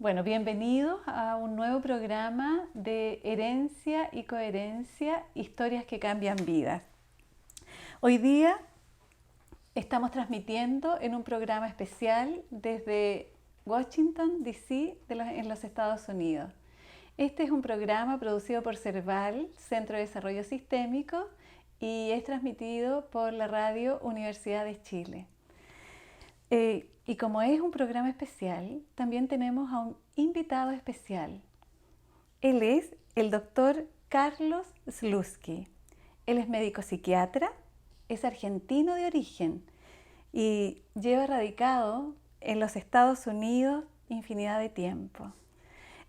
Bueno, bienvenidos a un nuevo programa de Herencia y Coherencia, historias que cambian vidas. Hoy día estamos transmitiendo en un programa especial desde Washington, D.C., en los Estados Unidos. Este es un programa producido por CERVAL, Centro de Desarrollo Sistémico, y es transmitido por la radio Universidad de Chile. Y como es un programa especial, también tenemos a un invitado especial. Él es el doctor Carlos Slutsky. Él es médico psiquiatra, es argentino de origen y lleva radicado en los Estados Unidos infinidad de tiempo.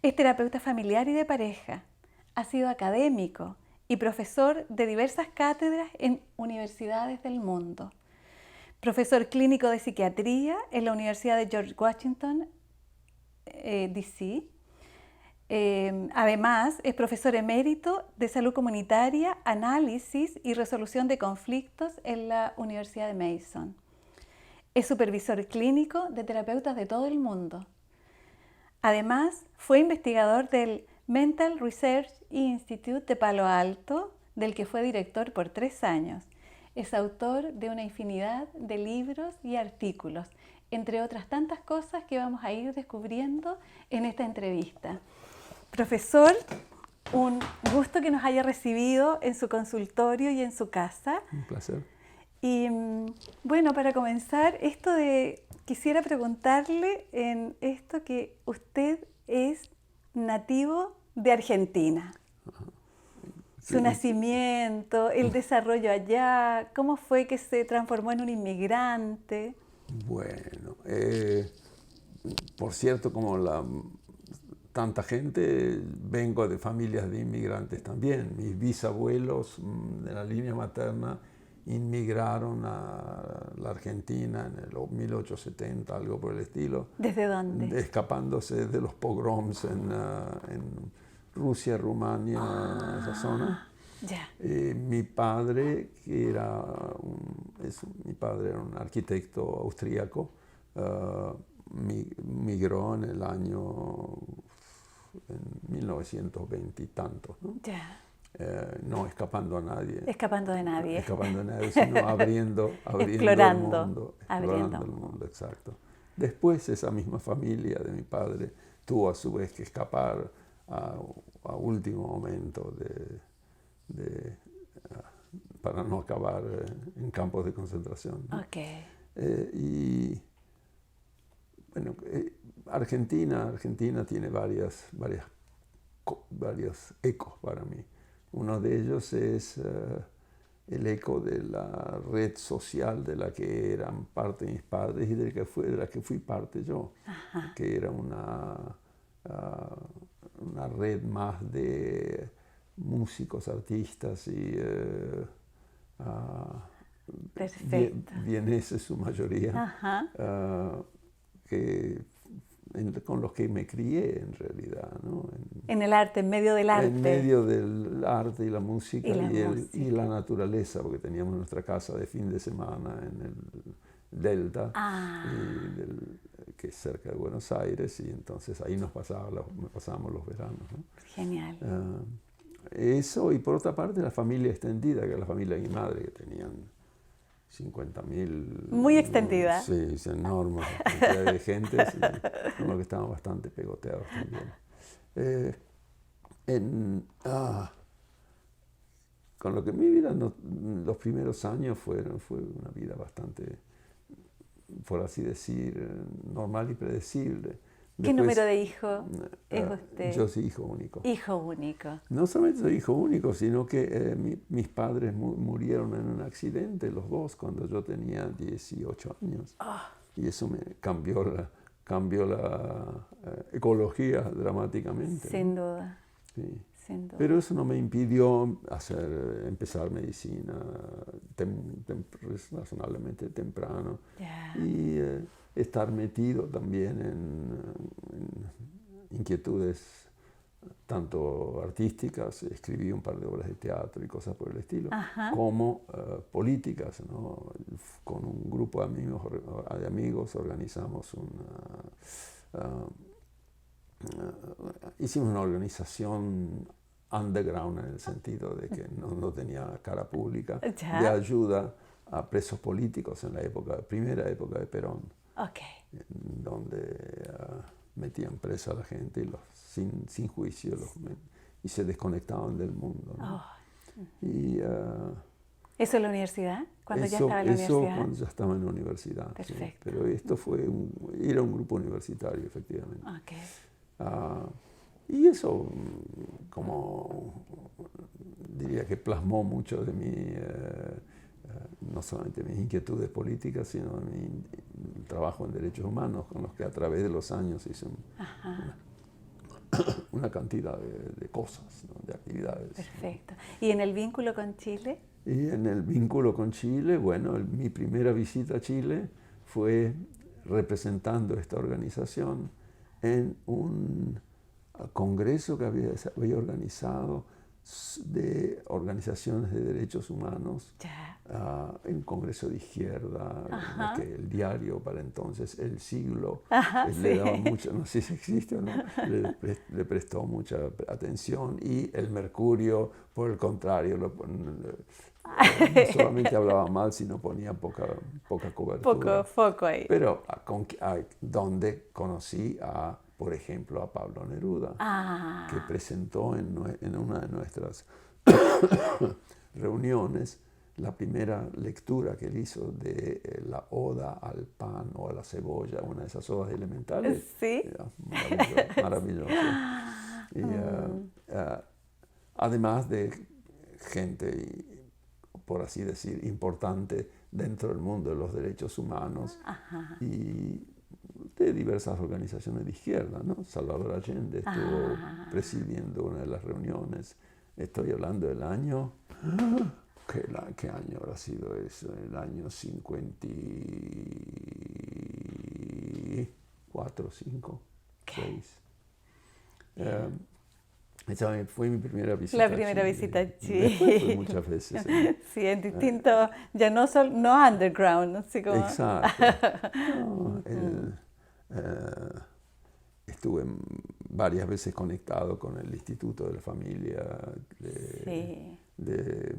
Es terapeuta familiar y de pareja, ha sido académico y profesor de diversas cátedras en universidades del mundo. Profesor clínico de psiquiatría en la Universidad de George Washington, D.C. Además, es profesor emérito de salud comunitaria, análisis y resolución de conflictos en la Universidad de Mason. Es supervisor clínico de terapeutas de todo el mundo. Además, fue investigador del Mental Research Institute de Palo Alto, del que fue director por 3 años. Es autor de una infinidad de libros y artículos, entre otras tantas cosas que vamos a ir descubriendo en esta entrevista. Profesor, un gusto que nos haya recibido en su consultorio y en su casa. Un placer. Y bueno, para comenzar, quisiera preguntarle en esto que usted es nativo de Argentina. Sí. Su nacimiento, el desarrollo allá, ¿cómo fue que se transformó en un inmigrante? Bueno, por cierto, tanta gente, vengo de familias de inmigrantes también. Mis bisabuelos de la línea materna inmigraron a la Argentina en el 1870, algo por el estilo. ¿Desde dónde? Escapándose de los pogroms en Rusia, Rumania, esa zona. Ya. Mi padre, mi padre era un arquitecto austríaco, migró en el año 1920 y tantos, ¿no? Ya. No escapando a nadie. Escapando de nadie. Escapando de nadie, sino abriendo Explorando, el mundo. abriendo Explorando el mundo, exacto. Después esa misma familia de mi padre tuvo a su vez que escapar a último momento para no acabar en campos de concentración, ¿no? Okay. Y bueno, Argentina tiene varios ecos para mí. Uno de ellos es el eco de la red social de la que eran parte mis padres y de la que fui parte yo. Ajá. Que era una red más de músicos, artistas y vieneses su mayoría, con los que me crié en realidad, ¿no? En el arte, en medio del arte. En medio del arte y la música y la naturaleza, porque teníamos nuestra casa de fin de semana en el Delta, que es cerca de Buenos Aires, y entonces ahí pasábamos los veranos, ¿no? Genial. Eso, y por otra parte la familia extendida, que es la familia de mi madre, que tenían 50.000... Muy extendida. Sí, es enorme cantidad de gente, con lo que estaban bastante pegoteados también. Con lo que mi vida, los primeros años fue una vida bastante, por así decir, normal y predecible. ¿Qué número de hijo es usted? Yo soy hijo único. Hijo único. No solamente soy hijo único, sino que mis padres murieron en un accidente, los dos, cuando yo tenía 18 años. Oh. Y eso me cambió la ecología dramáticamente. Sin duda. Sí. Sin duda. Pero eso no me impidió empezar medicina razonablemente temprano. Yeah. Y estar metido también en inquietudes tanto artísticas, escribí un par de obras de teatro y cosas por el estilo, como políticas, ¿no? Con un grupo de amigos organizamos hicimos una organización underground en el sentido de que no tenía cara pública, Ya. de ayuda a presos políticos en la primera época de Perón, Ok. donde metían presa a la gente y sin juicio y se desconectaban del mundo, ¿no? Oh. Y, ¿Eso en la universidad? ¿Cuando ya estaba en la eso universidad? cuando ya estaba en la universidad. Sí. Perfecto. Pero esto era un grupo universitario, efectivamente. Ok. Y eso, como diría que plasmó mucho de no solamente mis inquietudes políticas, sino mi trabajo en derechos humanos, con los que a través de los años hice una cantidad de cosas, ¿no? De actividades. Perfecto. ¿Y en el vínculo con Chile? Y en el vínculo con Chile, bueno, mi primera visita a Chile fue representando esta organización en un congreso que había organizado de organizaciones de derechos humanos, un congreso de izquierda, que el diario para entonces, El Siglo, le daba mucha, no sé si existe o no, le prestó mucha atención, y el Mercurio, por el contrario, no solamente hablaba mal, sino ponía poca cobertura. Poco foco ahí. Pero donde conocí por ejemplo, a Pablo Neruda, que presentó en una de nuestras reuniones la primera lectura que él hizo de la Oda al Pan o a la Cebolla, una de esas odas elementales. Sí. Maravilloso. Y, además de gente, por así decir, importante dentro del mundo de los derechos humanos y de diversas organizaciones de izquierda, ¿no? Salvador Allende estuvo presidiendo una de las reuniones. Estoy hablando del año... ¿Qué año habrá sido eso? El año 54, 5, 6. Esa fue mi primera visita. La primera visita a Chile. Después fue muchas veces. Sí, en distinto, ya no underground, así como... Exacto. Estuve varias veces conectado con el Instituto de la Familia de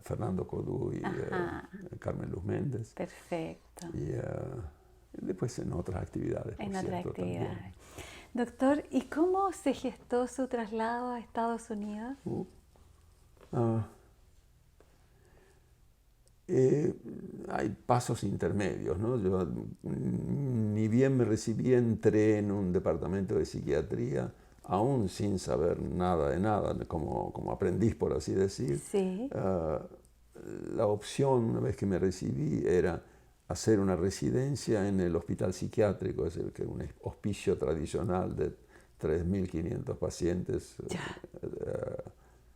Fernando Codú y Carmen Luz Méndez. Perfecto. Y después en otras actividades. En otras actividades. También. Doctor, ¿y cómo se gestó su traslado a Estados Unidos? Hay pasos intermedios, ¿no? Yo, ni bien me recibí, entré en un departamento de psiquiatría, aún sin saber nada de nada, como aprendiz, por así decir. Sí. La opción, una vez que me recibí, era hacer una residencia en el hospital psiquiátrico, es decir, un hospicio tradicional de 3.500 pacientes,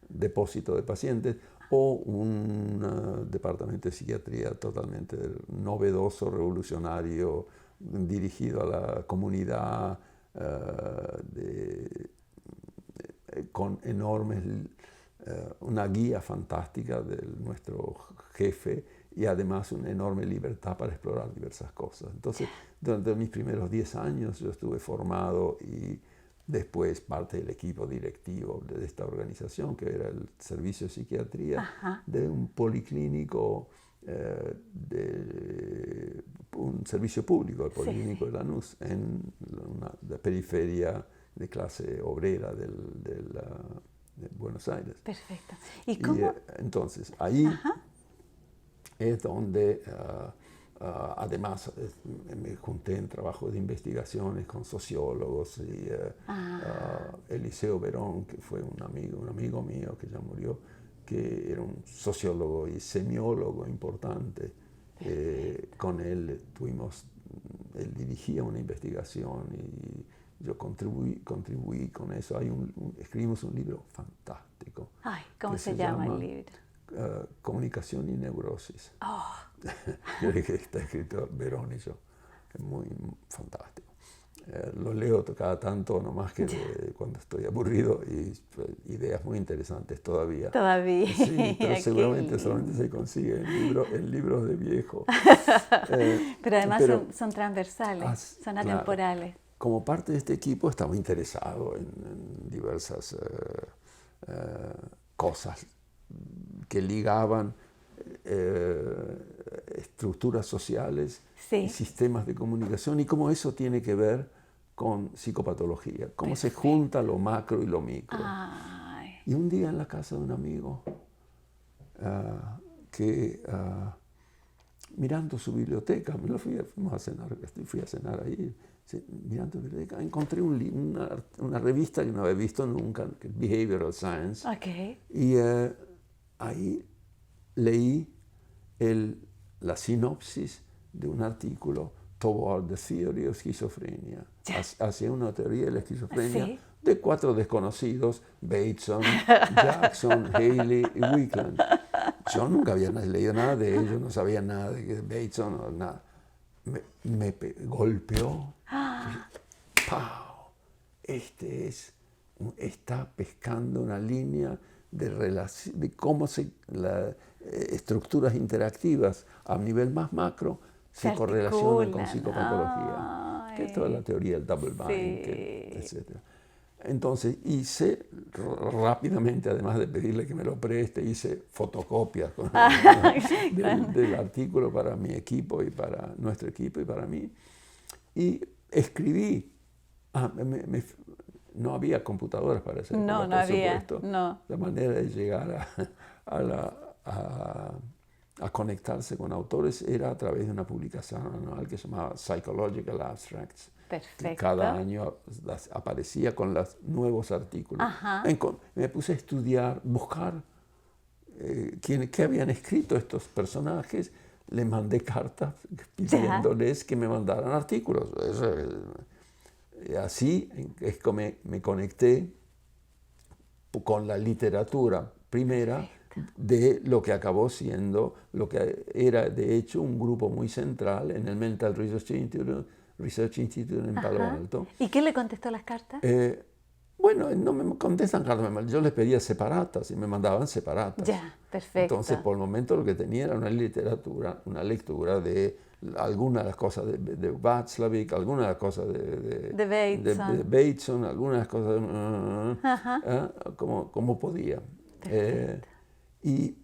depósito de pacientes, o un departamento de psiquiatría totalmente novedoso, revolucionario, dirigido a la comunidad, con enormes, una guía fantástica de nuestro jefe y además una enorme libertad para explorar diversas cosas. Entonces, durante mis primeros 10 años yo estuve formado y después parte del equipo directivo de esta organización, que era el Servicio de Psiquiatría, de un policlínico, un servicio público, el Policlínico de Lanús, en la periferia de clase obrera de Buenos Aires. Perfecto. ¿Y cómo? Entonces, ahí es donde... además, me junté en trabajos de investigaciones con sociólogos y Eliseo Verón, que fue un amigo mío que ya murió, que era un sociólogo y semiólogo importante. Con él él dirigía una investigación y yo contribuí con eso. Escribimos un libro fantástico. Ay, ¿cómo se llama el libro? Comunicación y neurosis. Yo dije, está escrito Verón y yo, es muy fantástico. Lo leo cada tanto, nomás que cuando estoy aburrido, y ideas muy interesantes todavía. Todavía. Sí, pero seguramente solamente se consigue en libros de viejo. Pero además son transversales, son atemporales. como parte de este equipo estaba interesado en diversas cosas que ligaban estructuras sociales y sistemas de comunicación y cómo eso tiene que ver con psicopatología, cómo se junta lo macro y lo micro. Ay. Y un día en la casa de un amigo mirando su biblioteca, fuimos a cenar, fui a cenar ahí, mirando su biblioteca, encontré una revista que no había visto nunca, que es Behavioral Science. Okay. Y ahí leí la sinopsis de un artículo Toward the Theory of Schizophrenia, hacia una teoría de la esquizofrenia de 4 desconocidos, Bateson, Jackson, Haley y Wickland. Yo nunca había leído nada de ellos, no sabía nada de Bateson, o nada. Me golpeó. ¡Pau! Está pescando una línea de cómo estructuras interactivas a nivel más macro se correlacionan con psicopatología. Que es toda la teoría del double bind, etc. Entonces hice rápidamente, además de pedirle que me lo preste, hice fotocopias del artículo para mi equipo y para nuestro equipo y para mí. Y escribí. No había computadoras para hacer. No había. No. La manera de llegar a conectarse con autores era a través de una publicación anual que se llamaba Psychological Abstracts. Perfecto. Cada año aparecía con los nuevos artículos. Me puse a estudiar, buscar qué habían escrito estos personajes. Les mandé cartas pidiéndoles que me mandaran artículos. Así es que me conecté con la literatura primera de lo que acabó siendo, lo que era de hecho un grupo muy central en el Mental Research Institute en Palo Alto. ¿Y qué le contestó las cartas? Bueno, no me contestan cartas, yo les pedía separatas y me mandaban separatas. Ya, perfecto. Entonces, por el momento lo que tenía era una lectura de algunas de las cosas de Václavic, algunas de las cosas de Bateson, algunas de las cosas como podía. Y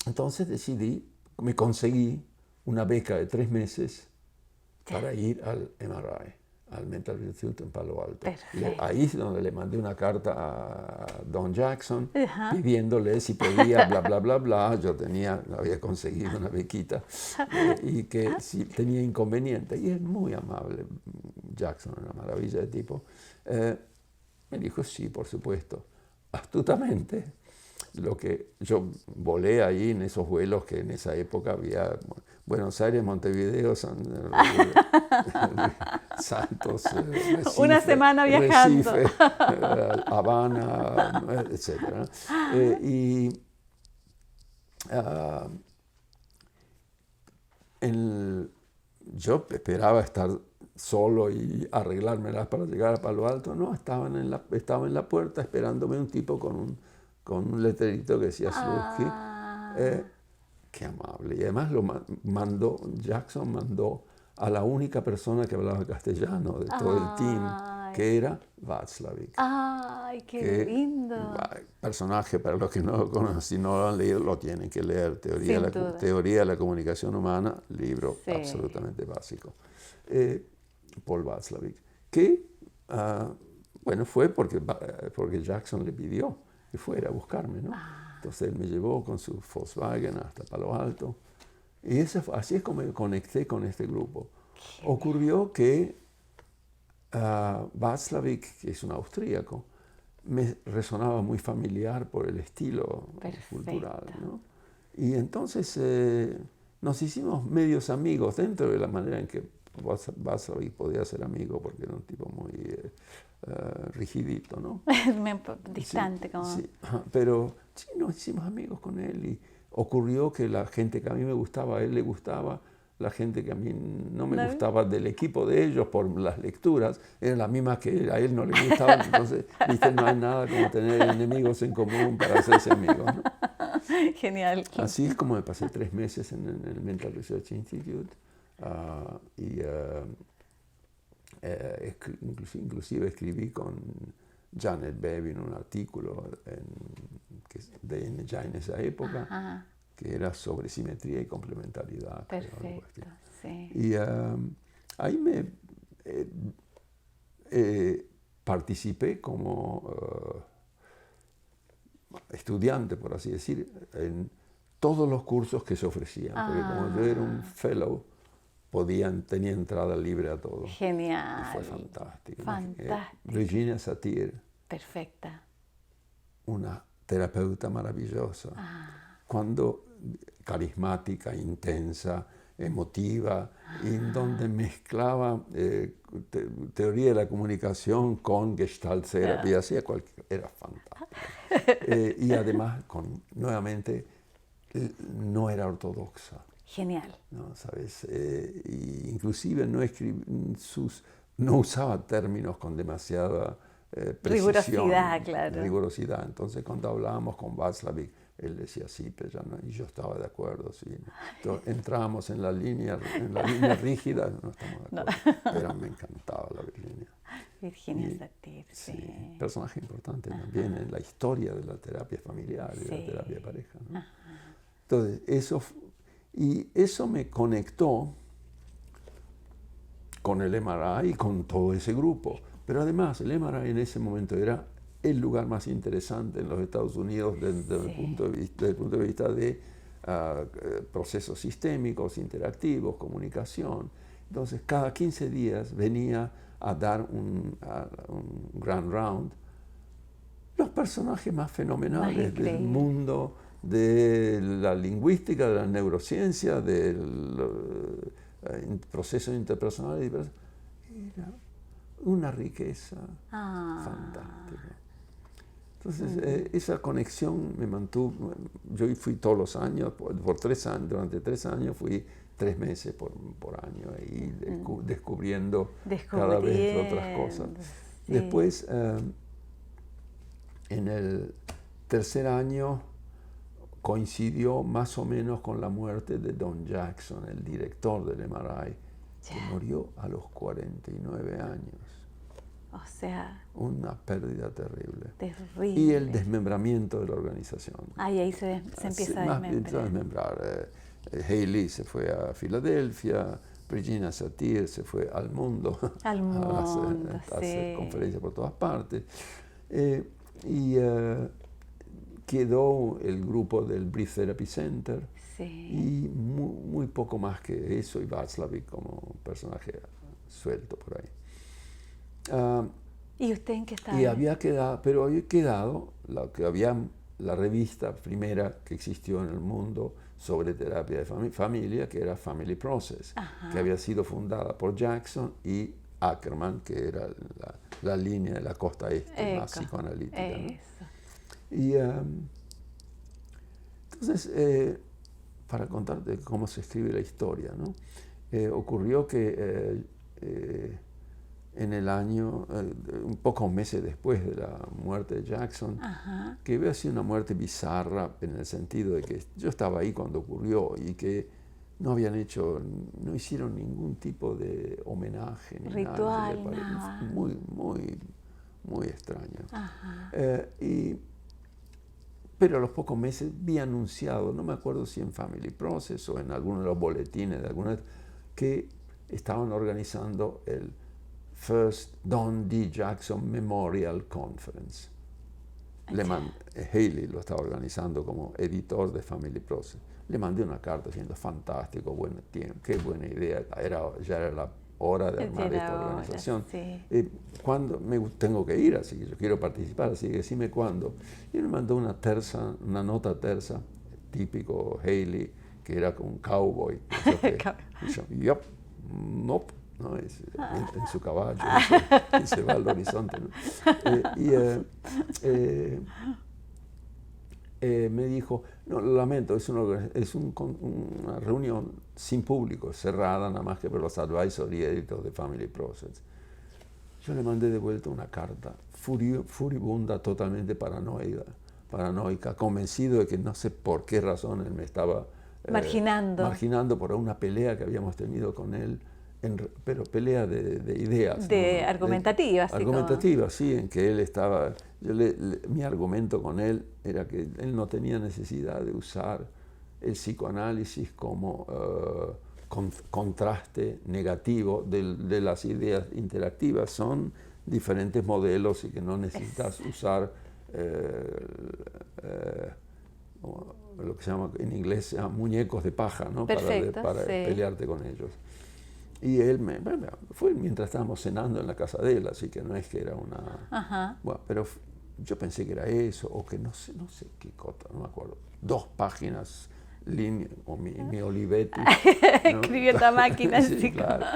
entonces me conseguí una beca de 3 meses para ir al MRI, al Mental Institute en Palo Alto. Ahí es donde le mandé una carta a Don Jackson pidiéndole si podía, bla, bla, bla, bla. Yo había conseguido una bequita y que si tenía inconveniente. Y es muy amable, Jackson, una maravilla de tipo. Me dijo, sí, por supuesto. Astutamente, lo que yo volé ahí en esos vuelos que en esa época había Buenos Aires, Montevideo, Santos, Recife, una semana viajando, Recife, Habana, etc. Yo esperaba estar solo y arreglármelas para llegar a Palo Alto. No, estaba en la puerta esperándome un tipo con un letrerito que decía Slutsky. Qué amable. Y además Jackson mandó a la única persona que hablaba castellano de todo el team, que era Václavic. ¡Ay, qué lindo! Personaje, para los que no lo conocen, si no lo han leído, lo tienen que leer. Teoría de la comunicación humana, libro absolutamente básico. Paul Václavic, que, fue porque Jackson le pidió que fuera a buscarme, ¿no? Entonces él me llevó con su Volkswagen hasta Palo Alto. Y así es como me conecté con este grupo. Ocurrió que Václavic, que es un austríaco, me resonaba muy familiar por el estilo cultural, ¿no? Y entonces nos hicimos medios amigos dentro de la manera en que Václavic podía ser amigo, porque era un tipo muy rigidito, ¿no? Distante, como... Sí, pero sí, nos hicimos amigos con él y ocurrió que la gente que a mí me gustaba, a él le gustaba, la gente que a mí no me gustaba del equipo de ellos por las lecturas, eran las mismas que a él no le gustaban, entonces, viste, no hay nada como tener enemigos en común para hacerse amigos, ¿no? Genial. Así es como me pasé 3 meses en el Mental Research Institute inclusive escribí con Janet Bevin un artículo ya en esa época. Ajá. Que era sobre simetría y complementariedad. Perfecto, sí. Y ahí participé como estudiante, por así decir, en todos los cursos que se ofrecían, porque como yo era un fellow, tenía entrada libre a todo. Genial. Y fue fantástico. Fantástico. Virginia Satir. Perfecta. Una terapeuta maravillosa. Carismática, intensa, emotiva, y en donde mezclaba teoría de la comunicación con Gestalt Therapy, era fantástico. Y además, nuevamente, no era ortodoxa. Genial. ¿No? ¿Sabes? Inclusive no usaba términos con demasiada precisión. Rigurosidad, claro. Rigurosidad. Entonces, cuando hablábamos con Václavic, él decía sí, pero ya no, y yo estaba de acuerdo. Sí. Entonces, entrábamos en la línea rígida, no estamos de acuerdo. Pero me encantaba la Virginia. Virginia Satir, sí. Personaje importante también en la historia de la terapia familiar y de la terapia de pareja, ¿no? Entonces, eso me conectó con el MRI y con todo ese grupo. Pero además, el MRI en ese momento era el lugar más interesante en los Estados Unidos desde el punto de vista de procesos sistémicos, interactivos, comunicación. Entonces, cada 15 días venía a dar un grand round los personajes más fenomenales del mundo de la lingüística, de la neurociencia, del procesos interpersonales. Era una riqueza fantástica. Entonces, esa conexión me mantuvo. Yo fui todos los años, por 3 años, durante 3 años fui 3 meses por año, y descubriendo cada vez otras cosas. Sí. Después, en el tercer año, coincidió más o menos con la muerte de Don Jackson, el director del MRI, que murió a los 49 años. O sea... Una pérdida terrible. Terrible. Y el desmembramiento de la organización. Ahí se empieza a desmembrar. Haley se fue a Filadelfia, Virginia Satir se fue al mundo. Al mundo, a hacer conferencias por todas partes. Quedó el grupo del Brief Therapy Center. Sí. Y muy poco más que eso, y Václavic como personaje suelto por ahí. ¿Y usted en qué estaba? Y había quedado la revista primera que existió en el mundo sobre terapia de familia, que era Family Process, que había sido fundada por Jackson y Ackerman, que era la línea de la costa este más psicoanalítica, ¿no? Y entonces, para contarte cómo se escribe la historia, ¿no? Ocurrió que en el año, un pocos meses después de la muerte de Jackson, que había sido una muerte bizarra en el sentido de que yo estaba ahí cuando ocurrió y que no hicieron ningún tipo de homenaje ni ritual, nada. Muy extraño. Pero a los pocos meses vi anunciado, no me acuerdo si en Family Process o en alguno de los boletines de que estaban organizando el First Don D. Jackson Memorial Conference. Haley lo estaba organizando como editor de Family Process. Le mandé una carta diciendo, fantástico, buen tiempo, qué buena idea. Ya era la hora de armar esta organización. ¿Cuándo? Tengo que ir, así que yo quiero participar, así que decime cuándo. Y me mandó una nota tersa, típico Haley, que era como un cowboy. Y yo, yup, nope. ¿No? En su caballo, y se va al horizonte, ¿no? Me dijo, no, lo lamento, es una reunión sin público, cerrada nada más que por los advisory editors de Family Process. Yo le mandé de vuelta una carta furibunda, totalmente paranoica, convencido de que no sé por qué razón él me estaba marginando por una pelea que habíamos tenido con él pero pelea de ideas. ¿No? Argumentativas. Argumentativas, sí, en que él estaba... mi argumento con él era que él no tenía necesidad de usar el psicoanálisis como contraste negativo de las ideas interactivas. Son diferentes modelos y que no necesitas usar lo que se llama en inglés se llama muñecos de paja, ¿no? Perfecto, para sí. pelearte con ellos. Y él fue mientras estábamos cenando en la casa de él, así que no es que era una... Ajá. Bueno, pero yo pensé que era eso, o que no sé qué cosa, no me acuerdo. 2 páginas, o mi Olivetti. ¿no? Escribió esta máquina. Sí, claro.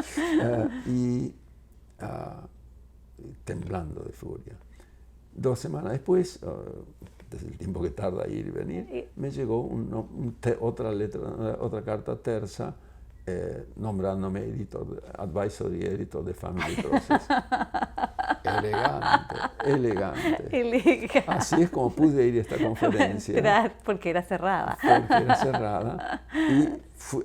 Temblando de furia. 2 semanas después, desde el tiempo que tarda ir y venir, me llegó otra carta tersa nombrándome advisory editor de Family Process. Elegante. Así es como pude ir a esta conferencia. Porque era cerrada. Y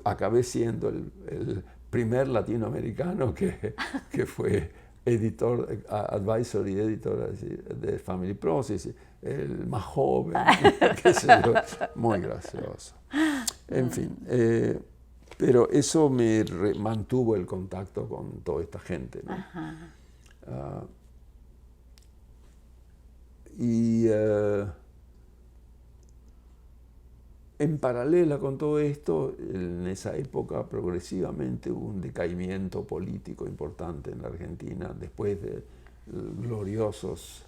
acabé siendo el primer latinoamericano que fue advisory editor de Family Process, el más joven, qué sé yo, muy gracioso. En fin, pero eso me mantuvo el contacto con toda esta gente, ¿no? En paralela con todo esto, en esa época progresivamente hubo un decaimiento político importante en la Argentina, después de gloriosos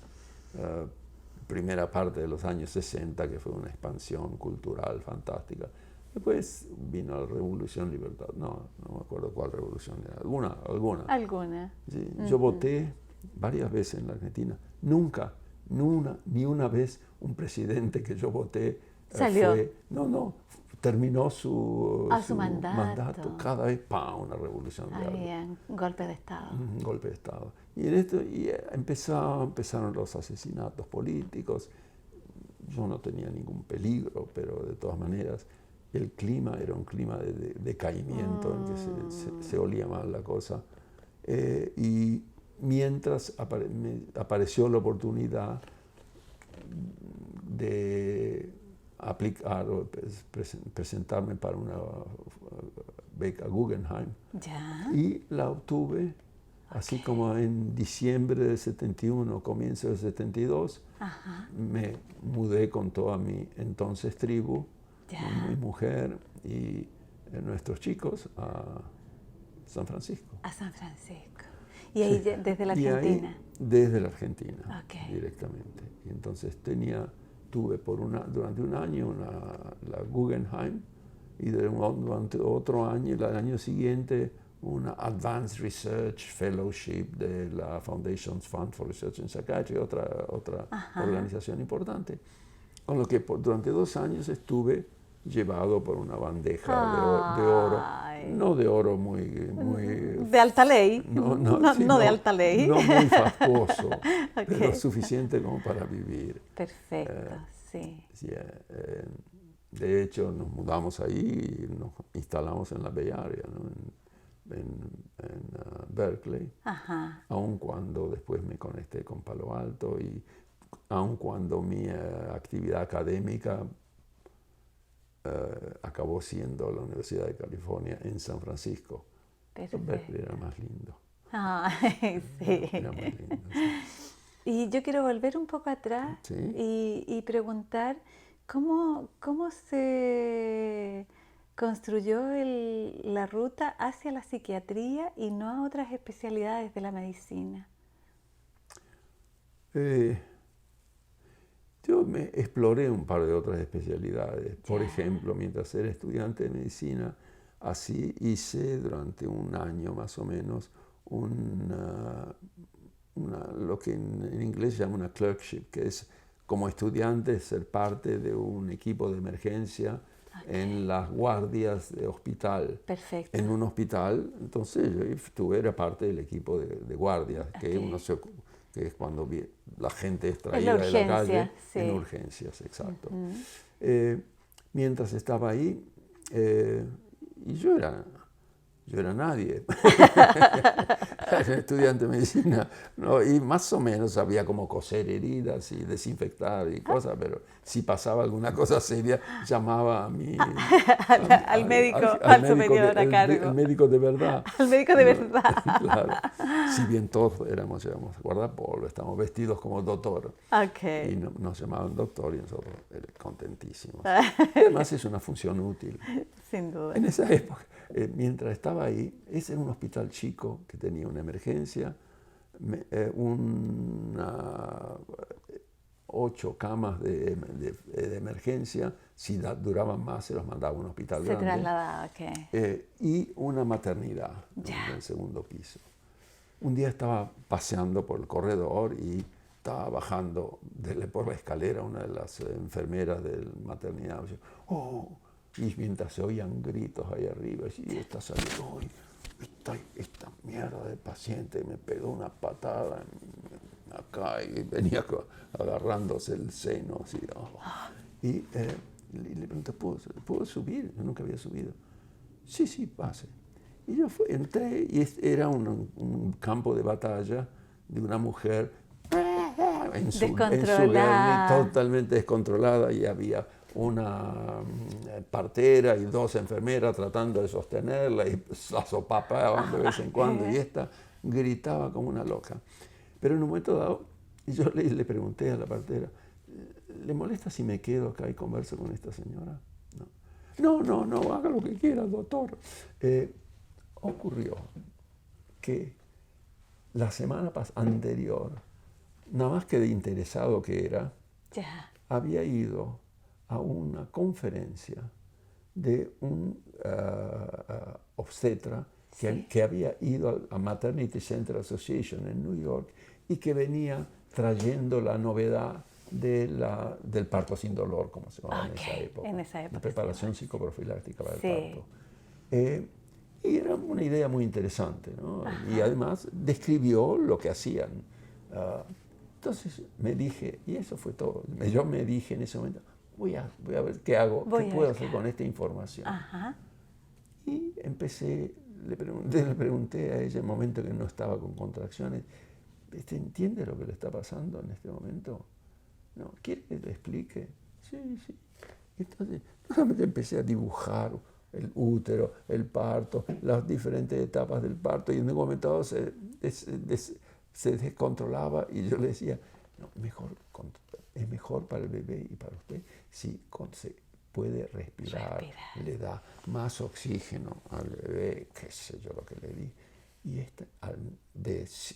primera parte de los años 60, que fue una expansión cultural fantástica. Después vino la Revolución Libertad, no me acuerdo cuál revolución era, alguna. Sí, yo voté varias veces en la Argentina, nunca, ni una vez un presidente que yo voté salió. Terminó su mandato. Cada vez, una revolución. Un golpe de Estado. Un golpe de Estado. Y empezaron los asesinatos políticos. Yo no tenía ningún peligro, pero de todas maneras el clima era un clima de decaimiento en que se olía mal la cosa. Y mientras apareció la oportunidad de aplicar o presentarme para una beca Guggenheim. ¿Ya? Y la obtuve, así como en diciembre del 71, comienzo del 72, me mudé con toda mi entonces tribu, mi mujer y nuestros chicos a San Francisco. A San Francisco. ¿Y ahí desde la Argentina? Ahí, desde la Argentina, directamente. Y entonces tuve durante un año la Guggenheim y durante otro año, el año siguiente, una Advanced Research Fellowship de la Foundation Fund for Research in Psychiatry, otra organización importante, con lo que durante 2 años estuve llevado por una bandeja de oro, no de oro muy de alta ley, no de alta ley, no muy fastuoso, pero suficiente como para vivir. Perfecto, sí. De hecho, nos mudamos ahí y nos instalamos en la Bay Area, ¿no? en Berkeley, aun cuando después me conecté con Palo Alto y aun cuando mi actividad académica acabó siendo la Universidad de California en San Francisco. Berkeley era más lindo. Sí. Era más lindo, sí. Y yo quiero volver un poco atrás y preguntar cómo se construyó la ruta hacia la psiquiatría y no a otras especialidades de la medicina. Yo me exploré un par de otras especialidades. Por ejemplo, mientras era estudiante de medicina, así hice durante un año más o menos lo que en inglés se llama una clerkship, que es como estudiante ser parte de un equipo de emergencia en las guardias de hospital. Perfecto. En un hospital, entonces yo era parte del equipo de guardias, que es cuando la gente es traída de la calle en urgencias, exacto. Mientras estaba ahí, y yo era yo era nadie. Era estudiante de medicina, ¿no? Y más o menos sabía cómo coser heridas y desinfectar y cosas, pero si pasaba alguna cosa seria, llamaba a mí, Al médico, al superior a cargo. el médico de verdad. Al médico de ¿no? verdad. Claro. Si bien todos éramos guardapolvo, estamos vestidos como doctor. Okay. Y nos llamaban doctor y nosotros contentísimos. Además es una función útil. Sin duda. En esa época, mientras estaba ahí, ese era un hospital chico que tenía una emergencia, 8 camas de emergencia. Si duraban más, se los mandaba a un hospital grande. Se trasladaba, ok. Y una maternidad en el segundo piso. Un día estaba paseando por el corredor y estaba bajando por la escalera una de las enfermeras de la maternidad. ¡Oh! Y mientras se oían gritos ahí arriba, y está saliendo, esta mierda de paciente me pegó una patada acá y venía agarrándose el seno. Así, oh. Y le pregunté, ¿puedo subir? Yo nunca había subido. Sí, pase. Y yo entré y era un campo de batalla de una mujer en su totalmente descontrolada, y había una partera y 2 enfermeras tratando de sostenerla y la sopapaban de vez en cuando, y esta gritaba como una loca. Pero en un momento dado, yo le pregunté a la partera, ¿le molesta si me quedo acá y converso con esta señora? No, haga lo que quiera, doctor. Ocurrió que la semana anterior, nada más que de interesado que era, había ido a una conferencia de un obstetra que había ido a Maternity Center Association en New York y que venía trayendo la novedad del parto sin dolor, como se llamaba en esa época. La preparación psicoprofiláctica para el parto. Y era una idea muy interesante, ¿no? Y además describió lo que hacían. Entonces me dije, y eso fue todo. Yo me dije en ese momento, voy a ver qué hago, qué puedo hacer con esta información. Y empecé, le pregunté a ella en el momento que no estaba con contracciones, ¿entiende lo que le está pasando en este momento? ¿No? ¿Quiere que le explique? Sí. Entonces, solamente empecé a dibujar el útero, el parto, las diferentes etapas del parto, y en un momento dado se descontrolaba, y yo le decía, no, es mejor para el bebé y para usted si se puede respirar, le da más oxígeno al bebé, qué sé yo lo que le di. Y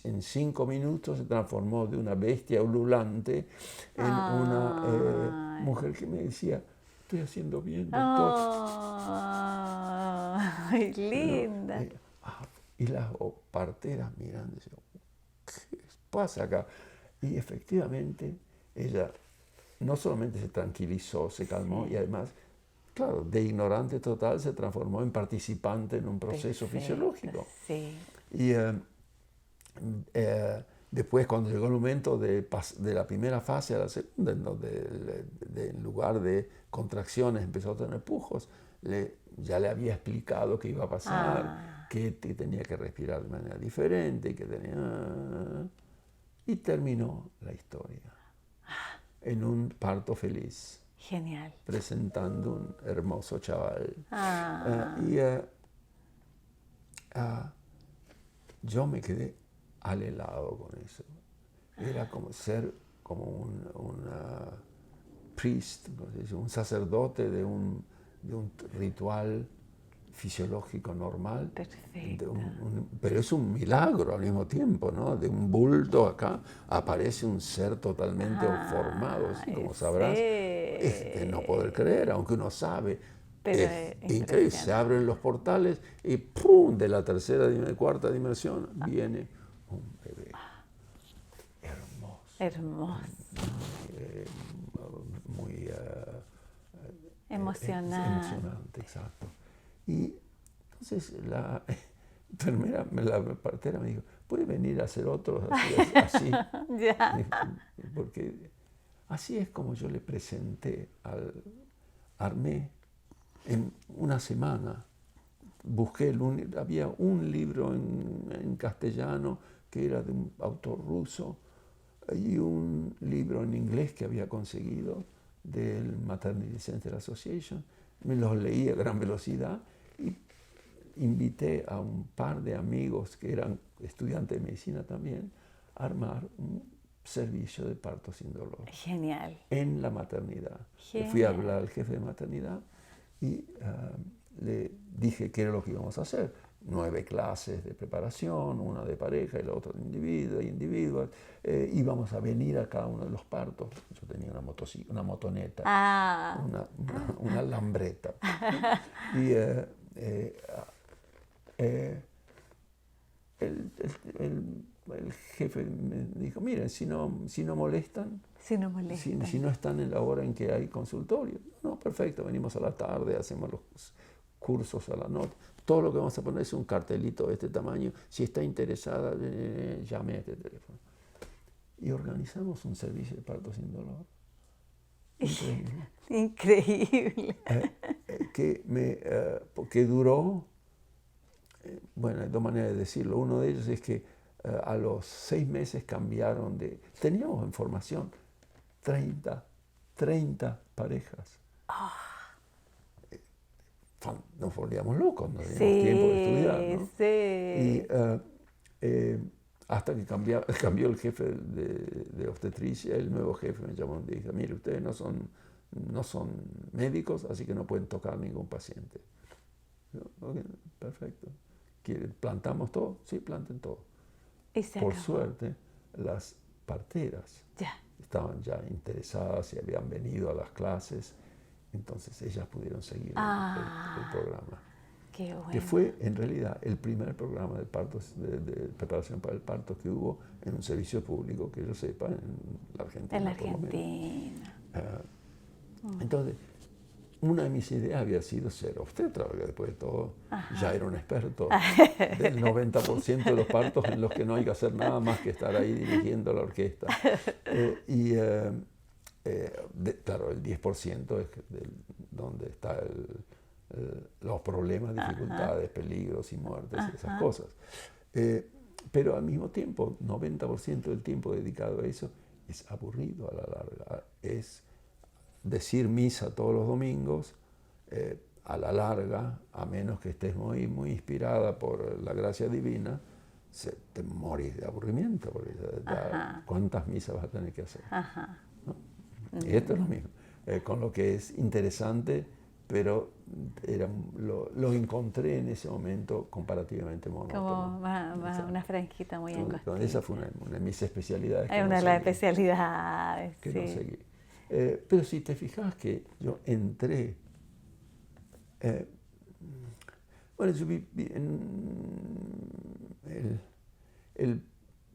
en 5 minutos se transformó de una bestia ululante en una mujer que me decía, estoy haciendo bien, doctor. ¡Ay, linda! Y las parteras mirando, decían, ¿qué pasa acá? Y efectivamente ella no solamente se tranquilizó, se calmó, y además, claro, de ignorante total se transformó en participante en un proceso fisiológico. Sí. Y después, cuando llegó el momento de la primera fase a la segunda, en donde en lugar de contracciones empezó a tener pujos, ya le había explicado qué iba a pasar, que tenía que respirar de manera diferente, y terminó la historia en un parto feliz. Genial. Presentando un hermoso chaval. Yo me quedé al helado con eso. Era como ser como un priest, un sacerdote de un ritual fisiológico normal. Perfecto. Pero es un milagro al mismo tiempo, ¿no? De un bulto acá aparece un ser totalmente formado, ¿sí? Como sabrás. Es de no poder creer, aunque uno sabe. Pero es increíble. Se abren los portales y ¡pum! De la cuarta dimensión viene un bebé hermoso. Muy emocionante, exacto. Y entonces la enfermera, la partera me dijo, ¿puede venir a hacer otros así? Porque así es como yo le presenté armé en una semana busqué, había un libro en castellano que era de un autor ruso y un libro en inglés que había conseguido del Maternity Center Association. Me los leí a gran velocidad y invité a un par de amigos que eran estudiantes de medicina también a armar un servicio de parto sin dolor. Genial. En la maternidad. Le Genial. fui a hablar al jefe de maternidad y le dije qué era lo que íbamos a hacer. 9 clases de preparación, una de pareja y la otra de individual. Íbamos a venir a cada uno de los partos. Yo tenía una motoneta, una lambreta. Y el jefe me dijo, miren, si no molestan, si no están en la hora en que hay consultorio, no, perfecto, venimos a la tarde, hacemos los cursos a la noche. Todo lo que vamos a poner es un cartelito de este tamaño. Si está interesada, llame a este teléfono. Y organizamos un servicio de parto sin dolor. Increíble. Increíble. Que duró, bueno, hay 2 maneras de decirlo. Uno de ellos es que a los 6 meses cambiaron teníamos en formación 30 parejas. Nos volvíamos locos, no teníamos tiempo de estudiar, ¿no? Y hasta que cambió el jefe de obstetricia, el nuevo jefe me llamó y dijo, mire, ustedes no son médicos, así que no pueden tocar ningún paciente. Yo, okay, perfecto. ¿Plantamos todo? Sí, planten todo. Por suerte, las parteras estaban ya interesadas y habían venido a las clases. Entonces ellas pudieron seguir el programa. Qué bueno. Que fue en realidad el primer programa de preparación para el parto que hubo en un servicio público, que yo sepa, en la Argentina. En la Argentina. Entonces, una de mis ideas había sido ser obstetra, porque después de todo ya era un experto del 90% de los partos en los que no hay que hacer nada más que estar ahí dirigiendo la orquesta. Claro, el 10% es donde están los problemas, dificultades, peligros y muertes y esas cosas. Pero al mismo tiempo, 90% del tiempo dedicado a eso es aburrido a la larga. Es decir misa todos los domingos, a la larga, a menos que estés muy, muy inspirada por la gracia divina, te morís de aburrimiento, porque ¿cuántas misas vas a tener que hacer? ¿No? Y esto es lo mismo, con lo que es interesante, pero lo encontré en ese momento comparativamente monótono. Como una franjita muy angostura. Esa fue una de mis especialidades. Una de las especialidades, que no seguí. Pero si te fijas que yo entré, bueno, yo vi el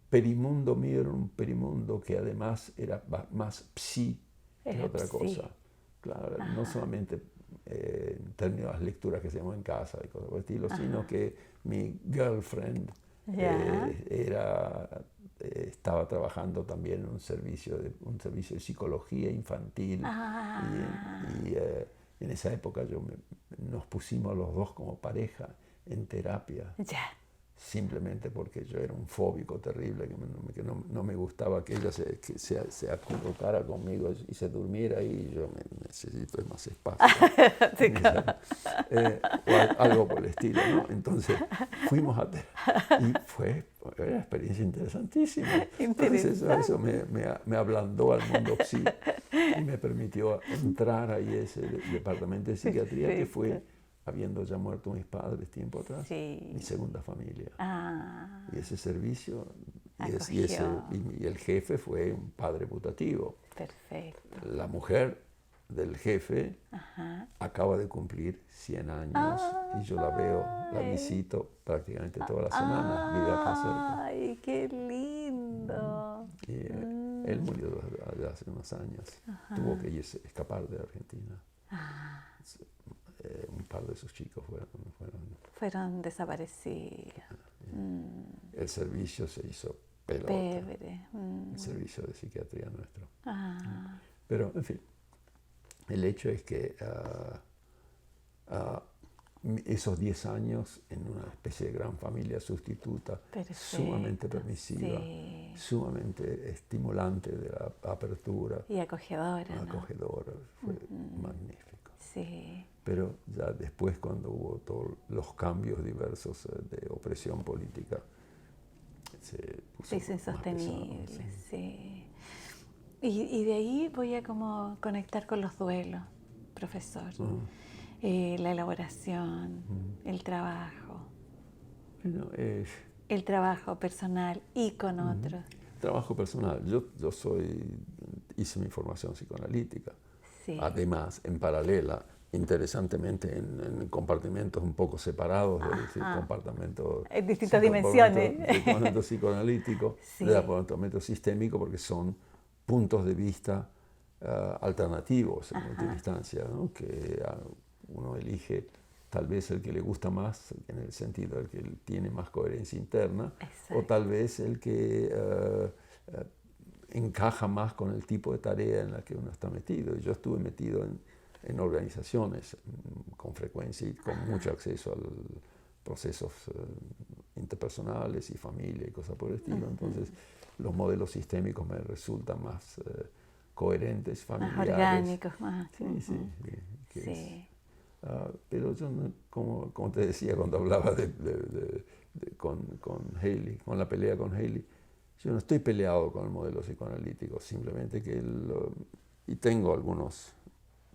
perimundo mío era un perimundo que además era más psi que otra cosa. Claro, no solamente en términos de las lecturas que hacemos en casa y cosas por el estilo, sino que mi girlfriend estaba trabajando también en un servicio de psicología infantil y en esa época nos pusimos los dos como pareja en terapia. Simplemente porque yo era un fóbico terrible, que no me gustaba que ella se acurrucara conmigo y se durmiera ahí, y yo necesito más espacio. O algo por el estilo, ¿no? Entonces fuimos a y fue una experiencia interesantísima. Entonces eso me ablandó al mundo psi y me permitió entrar ahí a ese departamento de psiquiatría que fue, habiendo ya muerto mis padres tiempo atrás, mi segunda familia. Y ese servicio, y el jefe fue un padre putativo. Perfecto. La mujer del jefe acaba de cumplir 100 años y yo la veo, la visito prácticamente todas las semanas, vive acá cerca. ¡Ay, qué lindo! Y él murió hace unos años, tuvo que escapar de Argentina. Un par de sus chicos fueron desaparecidos. El servicio se hizo pelota. El servicio de psiquiatría nuestro. Pero, en fin, el hecho es que esos 10 años en una especie de gran familia sustituta, sumamente permisiva, sí. sumamente estimulante de la apertura. Y acogedora, Acogedora, fue magnífico. Sí. Pero ya después, cuando hubo todos los cambios diversos de opresión política, se puso hizo insostenible, más pesado, sí. Y de ahí voy a como conectar con los duelos, profesor. La elaboración, el trabajo. Bueno, el trabajo personal y con otros. Trabajo personal. Yo hice mi formación psicoanalítica. Sí. Además, en paralela, interesantemente, en compartimentos un poco separados, del compartimento, en distintas dimensiones. Del compartimento psicoanalítico, Sí. del compartimento sistémico, porque son puntos de vista alternativos en última instancia, ¿no? Que uno elige tal vez el que le gusta más, en el sentido del que tiene más coherencia interna, exacto, o tal vez el que encaja más con el tipo de tarea en la que uno está metido. Yo estuve metido en organizaciones con frecuencia y con mucho acceso a procesos interpersonales y familia y cosas por el estilo. Entonces, los modelos sistémicos me resultan más coherentes, familiares. Más orgánicos, más. Sí. Pero yo, como te decía cuando hablaba con Haley, con la pelea con Haley, yo no estoy peleado con el modelo psicoanalítico, simplemente que y tengo algunos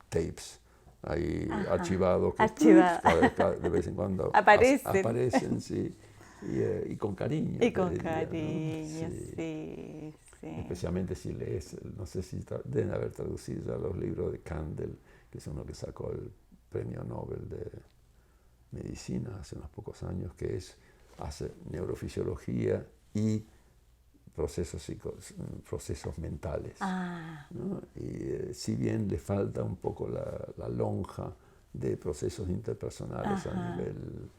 tapes ahí archivados que de vez en cuando aparecen, sí, y con cariño. Y con cariño, ¿no? Sí. Especialmente si lees, no sé si deben haber traducido ya los libros de Kandel, que es uno que sacó el Premio Nobel de Medicina hace unos pocos años, que hace neurofisiología y procesos mentales. ¿No? Y si bien le falta un poco la lonja de procesos interpersonales a nivel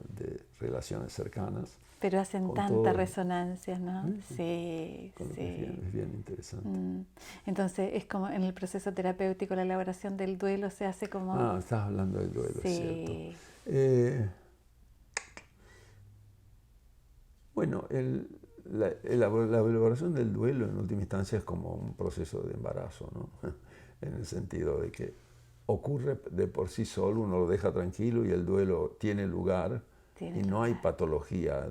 de relaciones cercanas. Pero hacen tanta resonancia, ¿no? Sí. Es bien interesante. Entonces, es como en el proceso terapéutico, la elaboración del duelo se hace como... Estás hablando del duelo, sí. es cierto. Bueno, la elaboración del duelo en última instancia es como un proceso de embarazo, ¿no? En el sentido de que ocurre de por sí solo, uno lo deja tranquilo y el duelo tiene lugar y no hay patología.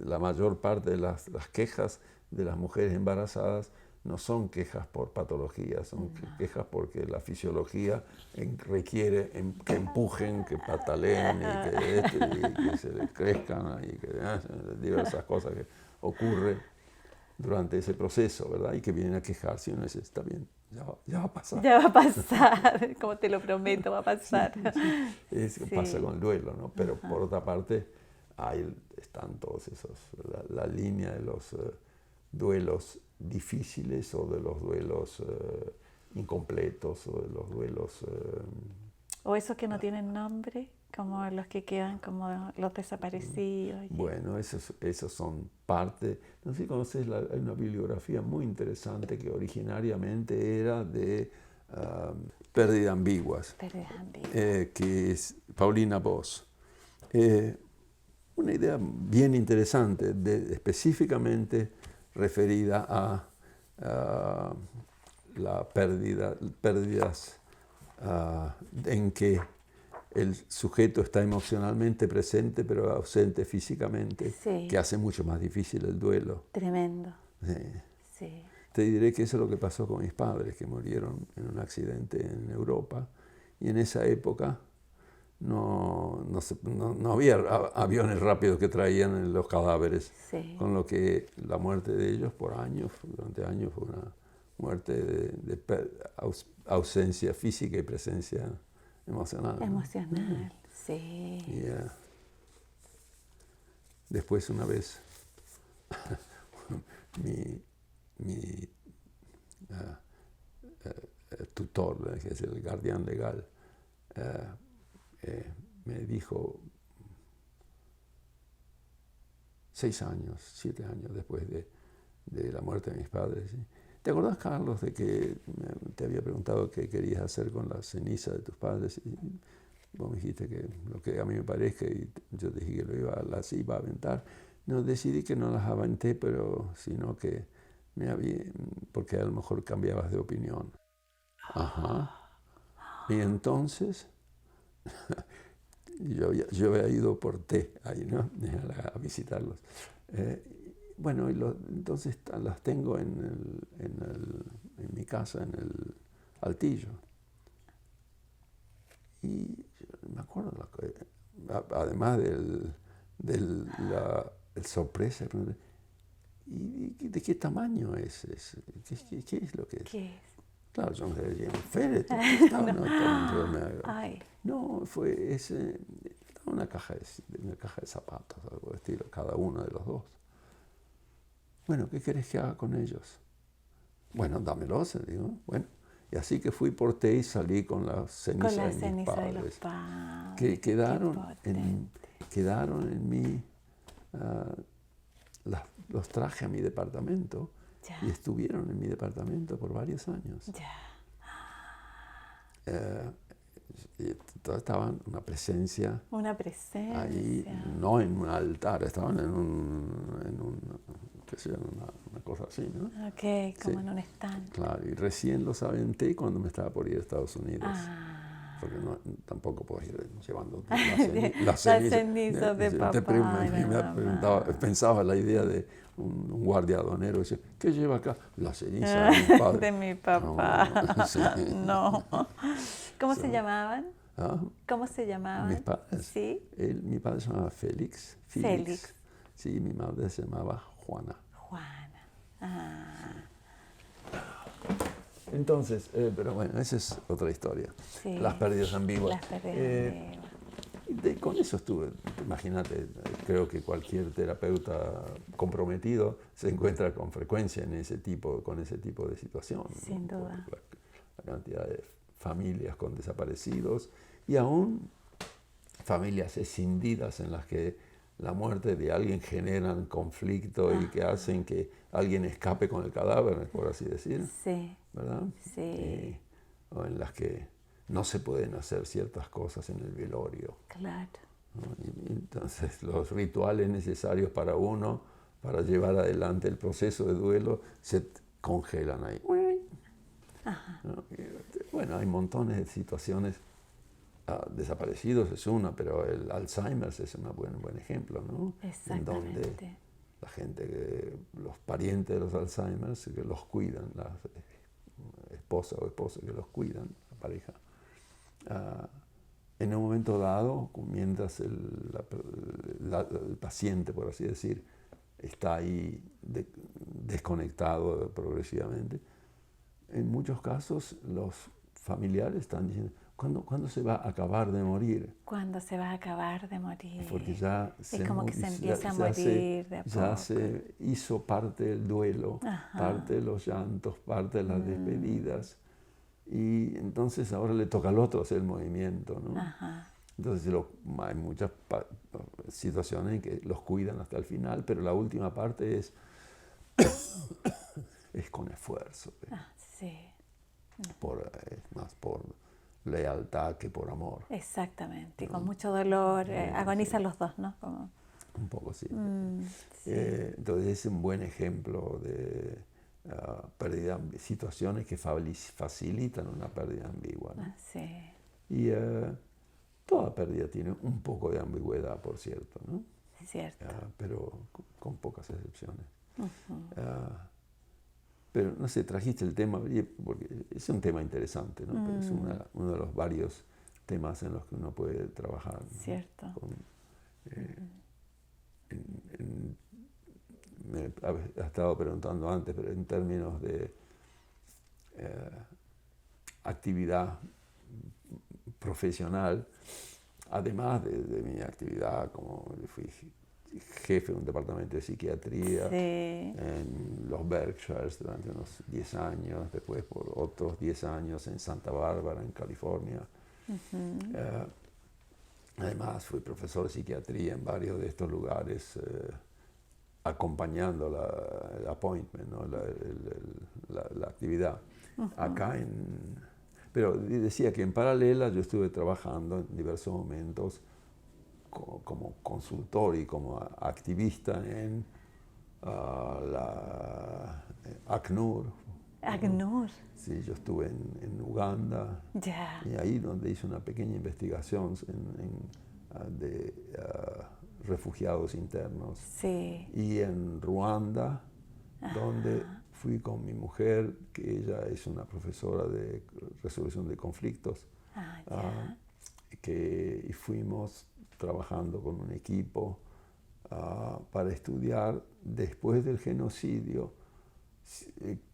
La mayor parte de las quejas de las mujeres embarazadas no son quejas por patología, son quejas porque la fisiología requiere que empujen, que pataleen y que se les crezcan y que diversas cosas que ocurren durante ese proceso, ¿verdad? Y que vienen a quejarse y uno dice, está bien, ya va a pasar. Ya va a pasar, como te lo prometo, va a pasar. Sí. Pasa con el duelo, ¿no? Pero por otra parte, están todos esos, la línea de los duelos difíciles o de los duelos incompletos o de los duelos... o esos que no tienen nombre, como los que quedan como los desaparecidos. Bueno, esos son parte... No sé si conoces, hay una bibliografía muy interesante que originariamente era de Pérdidas Ambiguas, que es Paulina Voss. Una idea bien interesante, específicamente referida a pérdidas en que el sujeto está emocionalmente presente pero ausente físicamente, que hace mucho más difícil el duelo. Tremendo. Sí. Te diré que eso es lo que pasó con mis padres, que murieron en un accidente en Europa, y en esa época no había aviones rápidos que traían los cadáveres, con lo que la muerte de ellos durante años fue una muerte de ausencia física y presencia emocional. Emocional, sí. Después una vez mi tutor, que es el guardián legal, me dijo 7 años después de la muerte de mis padres, ¿sí? ¿Te acordás, Carlos, de que te había preguntado qué querías hacer con la ceniza de tus padres? Y vos me dijiste que lo que a mí me parezca, y yo te dije que las iba a aventar. No, decidí que no las aventé, pero sino que porque a lo mejor cambiabas de opinión. Ajá. Y entonces yo había ido por té ahí, ¿no? A visitarlos. Bueno, entonces las tengo en mi casa, en el altillo. Y me acuerdo, además el sorpresa, ¿y de qué tamaño es? ¿Qué es lo que es? ¿Qué es? Claro, yo no sabía, Feret, no, estaba una caja de zapatos, algo de estilo, cada uno de los dos. Bueno, ¿qué querés que haga con ellos? Bueno, dámelos, digo. Bueno, y así que fui por té y salí con la ceniza de mis padres. De los padres. Que quedaron en mí, los traje a mi departamento. Ya. Y estuvieron en mi departamento por varios años. Ya. Y estaban una presencia. Una presencia. Ahí, no en un altar, estaban en una cosa así, ¿no? Ok, como sí. En un stand. Claro, y recién los aventé cuando me estaba por ir a Estados Unidos. Porque tampoco puedo ir llevando las cenizas de papá. Pensaba la idea de un guardia aduanero, dice, ¿qué lleva acá? La ceniza de mi papá. No, sí. No. ¿Cómo se llamaban? ¿Ah? ¿Cómo se llamaban? Mis padres. Sí. Mi padre se llamaba Félix. Sí, mi madre se llamaba Juana. Juana. Ah. Entonces, pero bueno, esa es otra historia. Sí. Las pérdidas ambiguas. Las pérdidas ambiguas. Con eso estuve, imagínate, creo que cualquier terapeuta comprometido se encuentra con frecuencia con ese tipo de situación. Sin duda. La cantidad de familias con desaparecidos y aún familias escindidas en las que la muerte de alguien generan conflicto y que hacen que alguien escape con el cadáver, por así decir. Sí. ¿Verdad? Sí. O en las que no se pueden hacer ciertas cosas en el velorio. Claro. ¿No? Y entonces los rituales necesarios para llevar adelante el proceso de duelo se congelan ahí. Ajá. ¿No? Bueno, hay montones de situaciones. Desaparecidos es una, pero el Alzheimer es un buen ejemplo, ¿no? Exactamente. En donde la gente, los parientes de los Alzheimer, que los cuidan, la esposa o esposo que los cuidan, la pareja, en un momento dado, mientras el paciente, por así decir, está ahí desconectado progresivamente, en muchos casos los familiares están diciendo, ¿cuándo se va a acabar de morir? ¿Cuándo se va a acabar de morir? Porque ya es como que se empieza a morir de a poco. Ya se hizo parte del duelo, parte de los llantos, parte de las despedidas. Y entonces ahora le toca al otro hacer el movimiento, ¿no? Ajá. Entonces hay muchas situaciones en que los cuidan hasta el final, pero la última parte es con esfuerzo. Sí. Es más por lealtad que por amor. Exactamente, y con mucho dolor, agonizan los dos, ¿no? Como... Un poco sí. Sí. Entonces es un buen ejemplo de pérdida, situaciones que facilitan una pérdida ambigua, ¿no? Sí. Y toda pérdida tiene un poco de ambigüedad, por cierto, ¿no? Cierto. Pero con pocas excepciones. Pero no sé, trajiste el tema, porque es un tema interesante, ¿no? Pero es uno de los varios temas en los que uno puede trabajar, ¿no? Cierto. Me he estado preguntando antes, pero en términos de actividad profesional, además de mi actividad como fui jefe de un departamento de psiquiatría en los Berkshires durante unos 10 años, después por otros 10 años en Santa Bárbara, en California. Además fui profesor de psiquiatría en varios de estos lugares acompañando el appointment, ¿no? la actividad. Acá pero decía que en paralela yo estuve trabajando en diversos momentos como consultor y como activista en la ACNUR. ACNUR. Sí, yo estuve en Uganda, Ya. y ahí donde hice una pequeña investigación de refugiados internos. Sí. Y en Ruanda, donde fui con mi mujer, que ella es una profesora de resolución de conflictos, y fuimos trabajando con un equipo para estudiar después del genocidio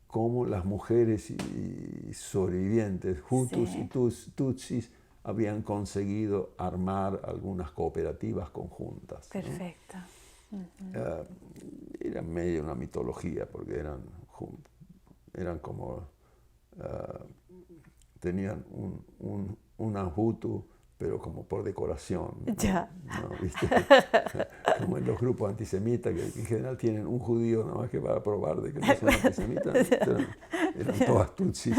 cómo las mujeres y sobrevivientes, Hutus Sí. y Tutsis, habían conseguido armar algunas cooperativas conjuntas. Perfecto. ¿No? Era medio una mitología, porque eran como, tenían una Hutu, pero como por decoración, ¿no? Ya. ¿No? ¿Viste? Como en los grupos antisemitas, que en general tienen un judío nada más que para probar de que no son antisemitas. Eran todas tutsis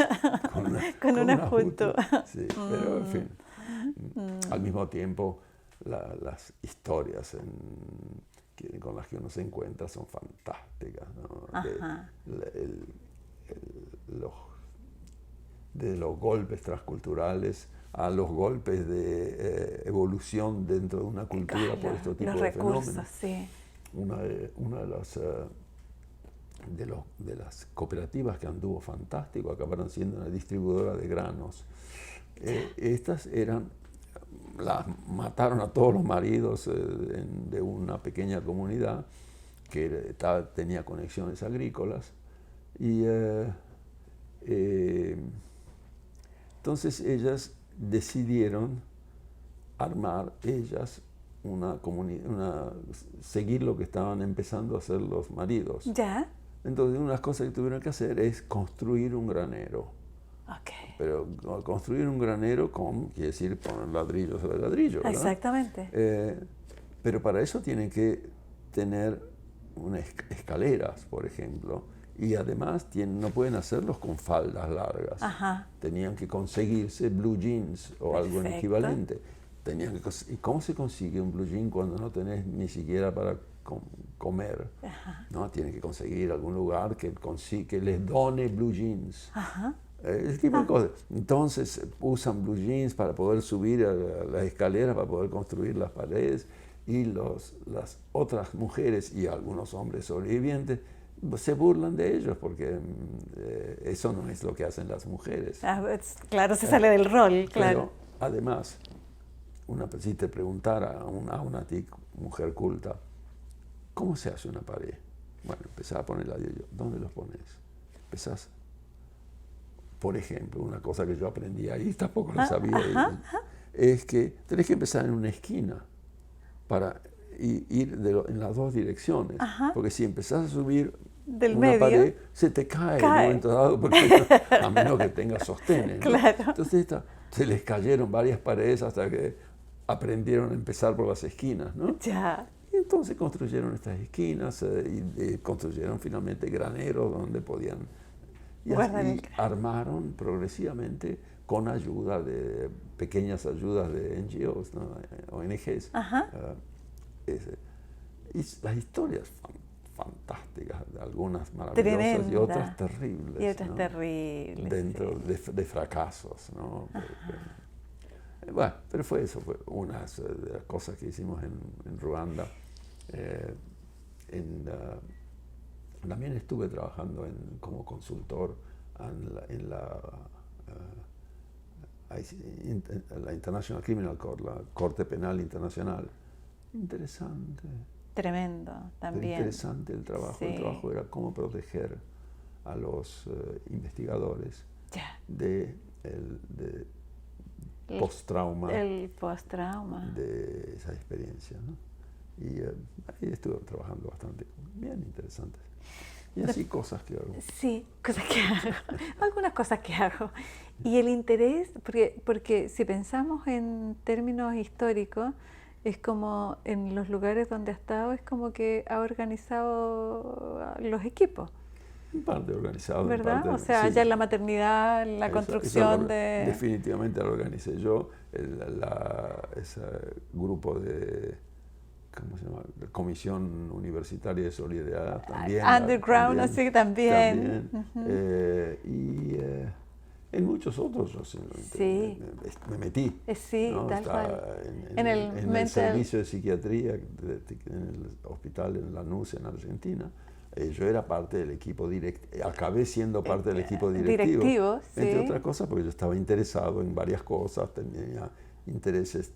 con una Hutu. Sí, pero en fin. Al mismo tiempo, las historias con las que uno se encuentra son fantásticas, ¿no? De los golpes transculturales a los golpes de evolución dentro de una cultura por este tipo de fenómenos. Sí. Una de las cooperativas que anduvo fantástico acabaron siendo una distribuidora de granos. Estas las mataron a todos los maridos de una pequeña comunidad que tenía conexiones agrícolas, y entonces ellas decidieron armar seguir lo que estaban empezando a hacer los maridos. ¿Ya? Entonces, una de las cosas que tuvieron que hacer es construir un granero. Okay. Pero construir un granero quiere decir poner ladrillo sobre ladrillo, ¿verdad? Exactamente. Pero para eso tienen que tener unas escaleras, por ejemplo, y además no pueden hacerlos con faldas largas. Tenían que conseguirse blue jeans o algo equivalente. ¿Y cómo se consigue un blue jean cuando no tenés ni siquiera para comer? ¿No? Tienen que conseguir algún lugar que les done blue jeans. Ese tipo de cosas. Entonces usan blue jeans para poder subir a las escaleras, para poder construir las paredes, y las otras mujeres y algunos hombres sobrevivientes se burlan de ellos, porque eso no es lo que hacen las mujeres. Claro, se sale del rol, claro. Pero además, si te preguntara a una mujer culta, ¿cómo se hace una pared? Bueno, empezás a poner ladrillo. ¿Dónde los pones? Empezás. Por ejemplo, una cosa que yo aprendí ahí, tampoco lo sabía, es que tenés que empezar en una esquina para ir en las dos direcciones. Porque si empezás a subir del una medio, pared, se te cae en un momento dado, a menos que tenga sostén, ¿no? Claro. Entonces se les cayeron varias paredes hasta que aprendieron a empezar por las esquinas, ¿no? Ya. Y entonces construyeron estas esquinas y construyeron finalmente graneros donde podían... Y armaron progresivamente con ayuda pequeñas ayudas de NGOs, ¿no? ONGs. Y las historias fantásticas, algunas maravillosas. Tremenda. Y otras terribles. Y otras, ¿no? Terribles. Dentro de fracasos, ¿no? Bueno, pero fue una de las cosas que hicimos en Ruanda. También estuve trabajando como consultor en la International Criminal Court, la Corte Penal Internacional. Interesante. Tremendo, también. Pero interesante el trabajo. Sí. El trabajo era cómo proteger a los investigadores de post-trauma. El post-trauma. De esa experiencia, ¿no? Y ahí estuve trabajando bastante, bien interesantes. Y así cosas que hago. Sí, cosas que hago. Algunas cosas que hago. Y el interés, porque si pensamos en términos históricos, es como en los lugares donde ha estado, es como que ha organizado los equipos. En parte organizado, ¿Verdad? en parte, O sea, sí. ya en la maternidad, la construcción de... Definitivamente lo organicé yo, ese grupo de, ¿cómo se llama? La Comisión Universitaria de Solidaridad también. Underground, así también. En muchos otros yo simplemente Sí. me metí. Sí, ¿no? tal cual. En el servicio de psiquiatría, en el hospital en Lanús, en Argentina. Yo era parte del equipo directivo, acabé siendo parte del equipo directivo, entre otras cosas porque yo estaba interesado en varias cosas, tenía intereses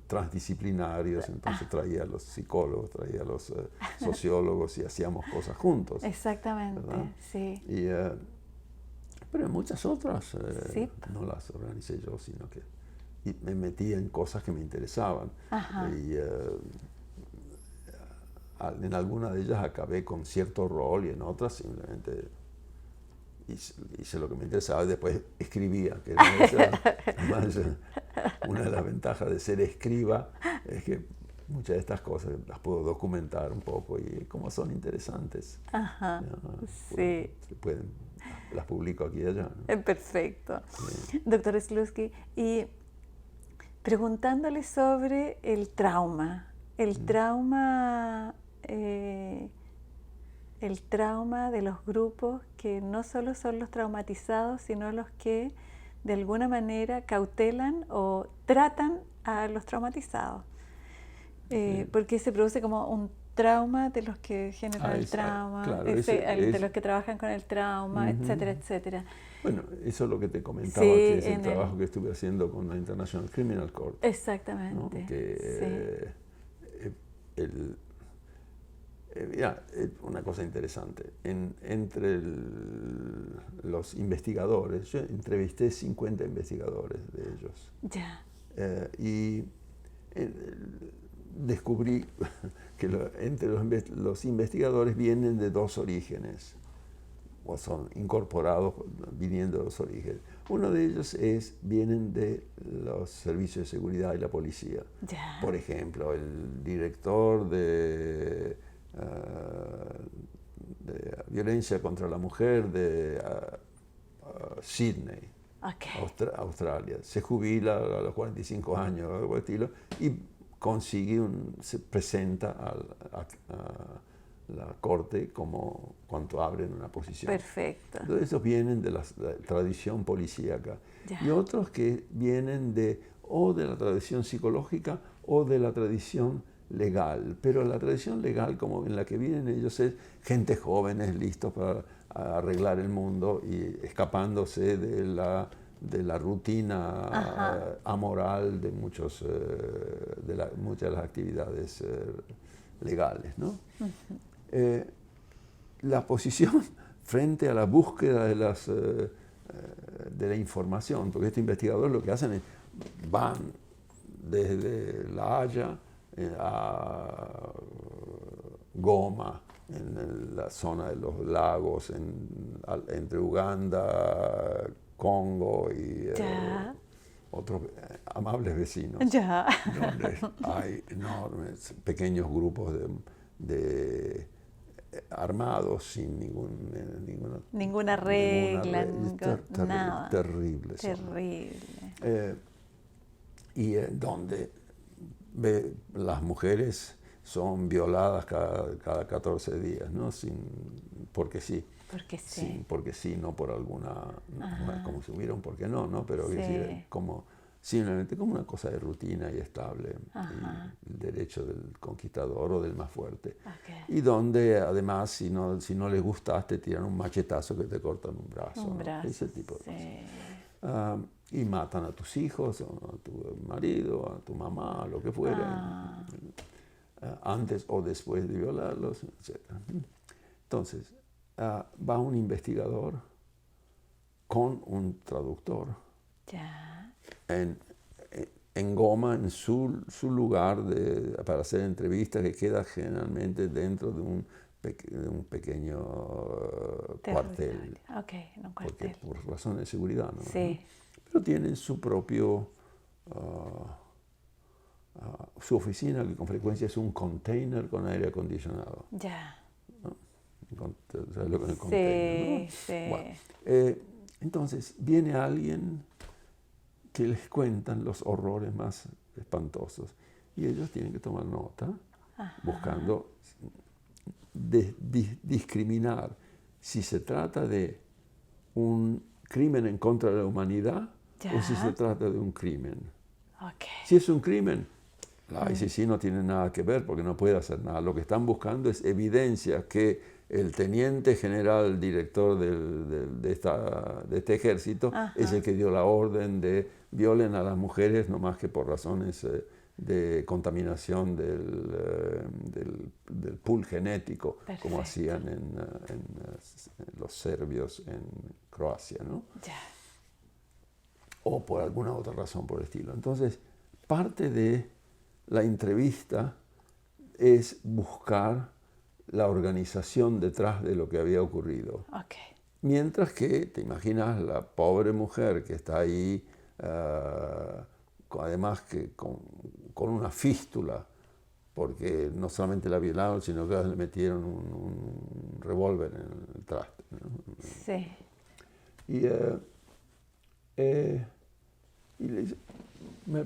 transdisciplinarios, entonces traía a los psicólogos, traía a los sociólogos y hacíamos cosas juntos. Exactamente, ¿verdad? Sí. Pero en muchas otras no las organicé yo, sino que me metí en cosas que me interesaban. Y en algunas de ellas acabé con cierto rol y en otras simplemente hice lo que me interesaba y después escribía, que además, una de las ventajas de ser escriba es que muchas de estas cosas las puedo documentar un poco y como son interesantes, sí. las publico aquí y allá, ¿no? Perfecto. Sí. Doctor Slutsky, y preguntándole sobre el trauma, el trauma de los grupos que no solo son los traumatizados, sino los que de alguna manera cautelan o tratan a los traumatizados. Porque se produce como un trauma de los que generan el trauma, claro, de los que trabajan con el trauma, etcétera, etcétera. Bueno, eso es lo que te comentaba, que es el trabajo que estuve haciendo con la International Criminal Court. Exactamente. ¿No? Una cosa interesante, entre los investigadores, yo entrevisté 50 investigadores de ellos. Ya. Y descubrí que entre los investigadores vienen de dos orígenes, o son incorporados viniendo de dos orígenes. Uno de ellos vienen de los servicios de seguridad y la policía. Ya. Por ejemplo, el director de violencia contra la mujer de Sydney, Australia. Se jubila a los 45 años, algo estilo, y se presenta a la corte como cuando abren una posición. Perfecto. Entonces esos vienen de la tradición policíaca. Ya. Y otros que vienen de la tradición psicológica o de la tradición legal. Pero la tradición legal como en la que vienen ellos es gente jóvenes listos para arreglar el mundo y escapándose de la rutina amoral de muchas de las actividades legales, ¿no? La posición frente a la búsqueda de la información, porque estos investigadores lo que hacen es van desde La Haya a Goma, en la zona de los lagos, entre Uganda, Congo y otros amables vecinos, donde hay enormes pequeños grupos de armados sin ninguna regla, nada. Terrible. Y donde las mujeres son violadas cada 14 días, ¿no? Porque sí. Porque sí, no por como si hubiera un por qué no, pero decir, simplemente como una cosa de rutina y estable, y el derecho del conquistador o del más fuerte. Y donde además, si no les gustas, te tiran un machetazo que te cortan un brazo. Ese tipo de cosas. Y matan a tus hijos, a tu marido, a tu mamá, a lo que fuera, antes o después de violarlos, etc. Entonces, va un investigador con un traductor en Goma, en su lugar para hacer entrevistas, que queda generalmente dentro de un pequeño cuartel. Un cuartel. Por razones de seguridad, ¿no? Sí. Pero tienen su propio su oficina, que con frecuencia es un container con aire acondicionado. Ya. ¿No? ¿Sabes lo que es el container? Sí, ¿No? sí. Bueno, entonces viene alguien que les cuentan los horrores más espantosos y ellos tienen que tomar nota, buscando discriminar si se trata de un crimen en contra de la humanidad o si se trata de un crimen. Okay. Si es un crimen, la ICC no tiene nada que ver porque no puede hacer nada. Lo que están buscando es evidencia que el teniente general director de este ejército es el que dio la orden de violen a las mujeres no más que por razones de contaminación del pool genético. Perfecto. Como hacían en los serbios en Croacia, ¿no? Ya. O por alguna otra razón por el estilo. Entonces, parte de la entrevista es buscar la organización detrás de lo que había ocurrido. Okay. Mientras que, te imaginas, la pobre mujer que está ahí, además que con una fístula, porque no solamente la violaron, sino que le metieron un revólver en el traste, ¿no? Sí. Y le dice, me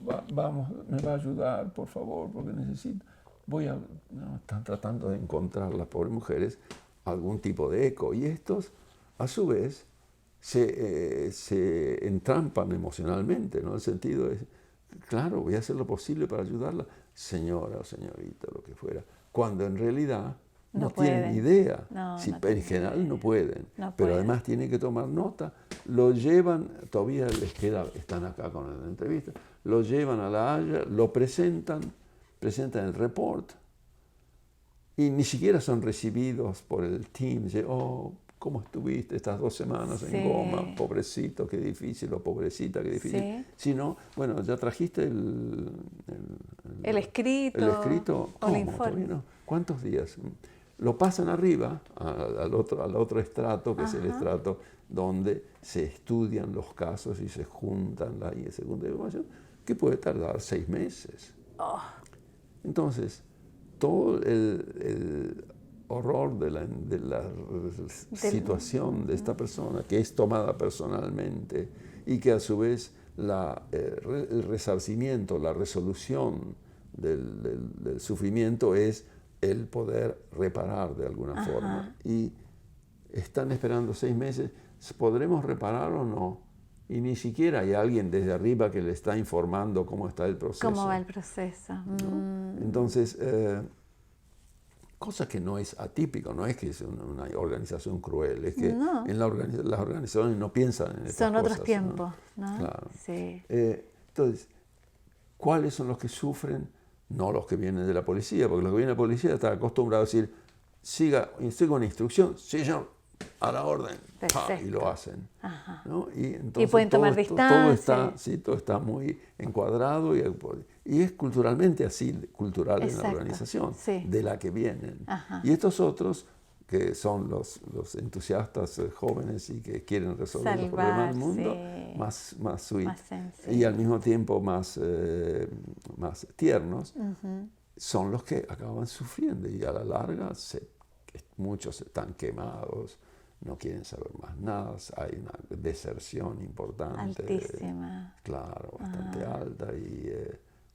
va a ayudar, por favor, porque necesito. Están tratando de encontrar las pobres mujeres algún tipo de eco. Y estos, a su vez, se entrampan emocionalmente, ¿no? El sentido es, claro, voy a hacer lo posible para ayudarla, señora o señorita, lo que fuera, cuando en realidad no tienen idea. En general no pueden, pero además tienen que tomar nota. Lo llevan, todavía les queda, están acá con la entrevista, lo llevan a La Haya, lo presentan el report y ni siquiera son recibidos por el team. Dice, oh, ¿cómo estuviste estas 2 semanas en Goma? Pobrecito, qué difícil, o pobrecita, qué difícil. Sí. Sino, bueno, ya trajiste el escrito. El escrito, ¿cómo? O el informe. ¿No? ¿Cuántos días? Lo pasan arriba al otro estrato, que es el estrato donde se estudian los casos y se juntan la segunda información, que puede tardar 6 meses. Oh. Entonces, todo el horror de la situación de esta persona, que es tomada personalmente y que a su vez el resarcimiento, la resolución del sufrimiento es el poder reparar de alguna forma. Y están esperando 6 meses, ¿podremos reparar o no? Y ni siquiera hay alguien desde arriba que le está informando cómo está el proceso. ¿Cómo va el proceso? ¿No? Entonces, cosa que no es atípico, no es que es una organización cruel, es que en las organizaciones no piensan en estas cosas. Son otros tiempos, ¿no? Claro. Sí. Entonces, ¿cuáles son los que sufren? No los que vienen de la policía, porque los que vienen de la policía están acostumbrados a decir, siga una instrucción, sí, señor, a la orden, y lo hacen. ¿No? Y entonces pueden tomar distancia. Todo está muy encuadrado y es culturalmente así, cultural. Exacto. En la organización de la que vienen. Y estos otros, que son los entusiastas jóvenes y que quieren resolver los problemas del mundo, más sweet, y al mismo tiempo más tiernos, son los que acaban sufriendo y a la larga muchos están quemados, no quieren saber más nada, hay una deserción importante. Altísima. Claro, bastante alta y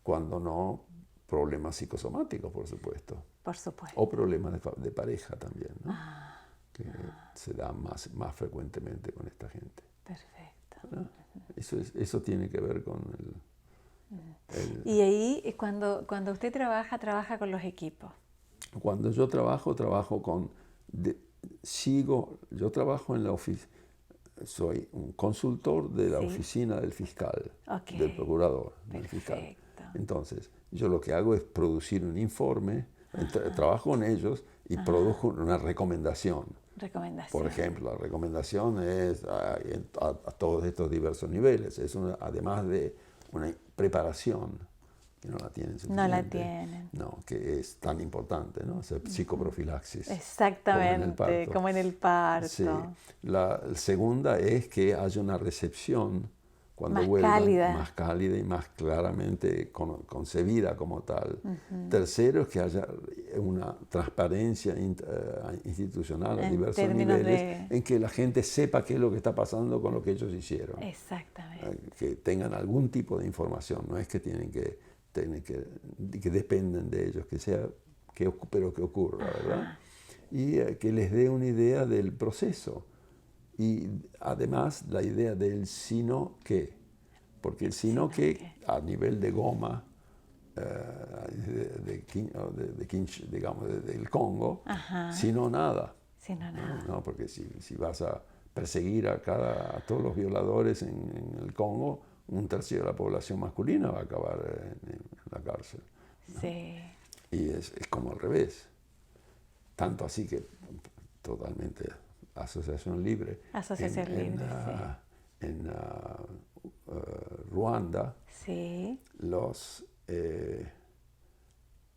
cuando no, problemas psicosomáticos, por supuesto. Por supuesto. O problemas de pareja también, ¿no? Que se dan más frecuentemente con esta gente. Perfecto. Eso tiene que ver con Y ahí, cuando usted trabaja con los equipos. Cuando yo trabajo con... yo trabajo en la oficina, soy un consultor de la oficina del fiscal, del procurador, del fiscal. Entonces, yo lo que hago es producir un informe, trabajo con ellos y produjo una recomendación. Por ejemplo, la recomendación es a todos estos diversos niveles, es además de una preparación, que no la tienen suficiente. No la tienen. No, que es tan importante, ¿no? Hacer psicoprofilaxis. Exactamente, como en el parto. Sí. La segunda es que haya una recepción cuando más vuelvan, cálida. más cálida y más claramente concebida como tal. Tercero es que haya una transparencia institucional a En diversos términos niveles, de... en que la gente sepa qué es lo que está pasando con lo que ellos hicieron. Exactamente. Que tengan algún tipo de información, no es que que dependen de ellos, que sea, pero que ocurra, ¿verdad? Y que les dé una idea del proceso. Y además la idea del sino qué, porque el sino qué a nivel de Goma, digamos, del Congo, sino nada. Sino nada. ¿No? Porque si vas a perseguir a todos los violadores en el Congo, un tercio de la población masculina va a acabar en la cárcel, ¿no? Sí. Y es como al revés. Tanto así que totalmente asociación libre. Asociación libre, sí. En Ruanda, sí. los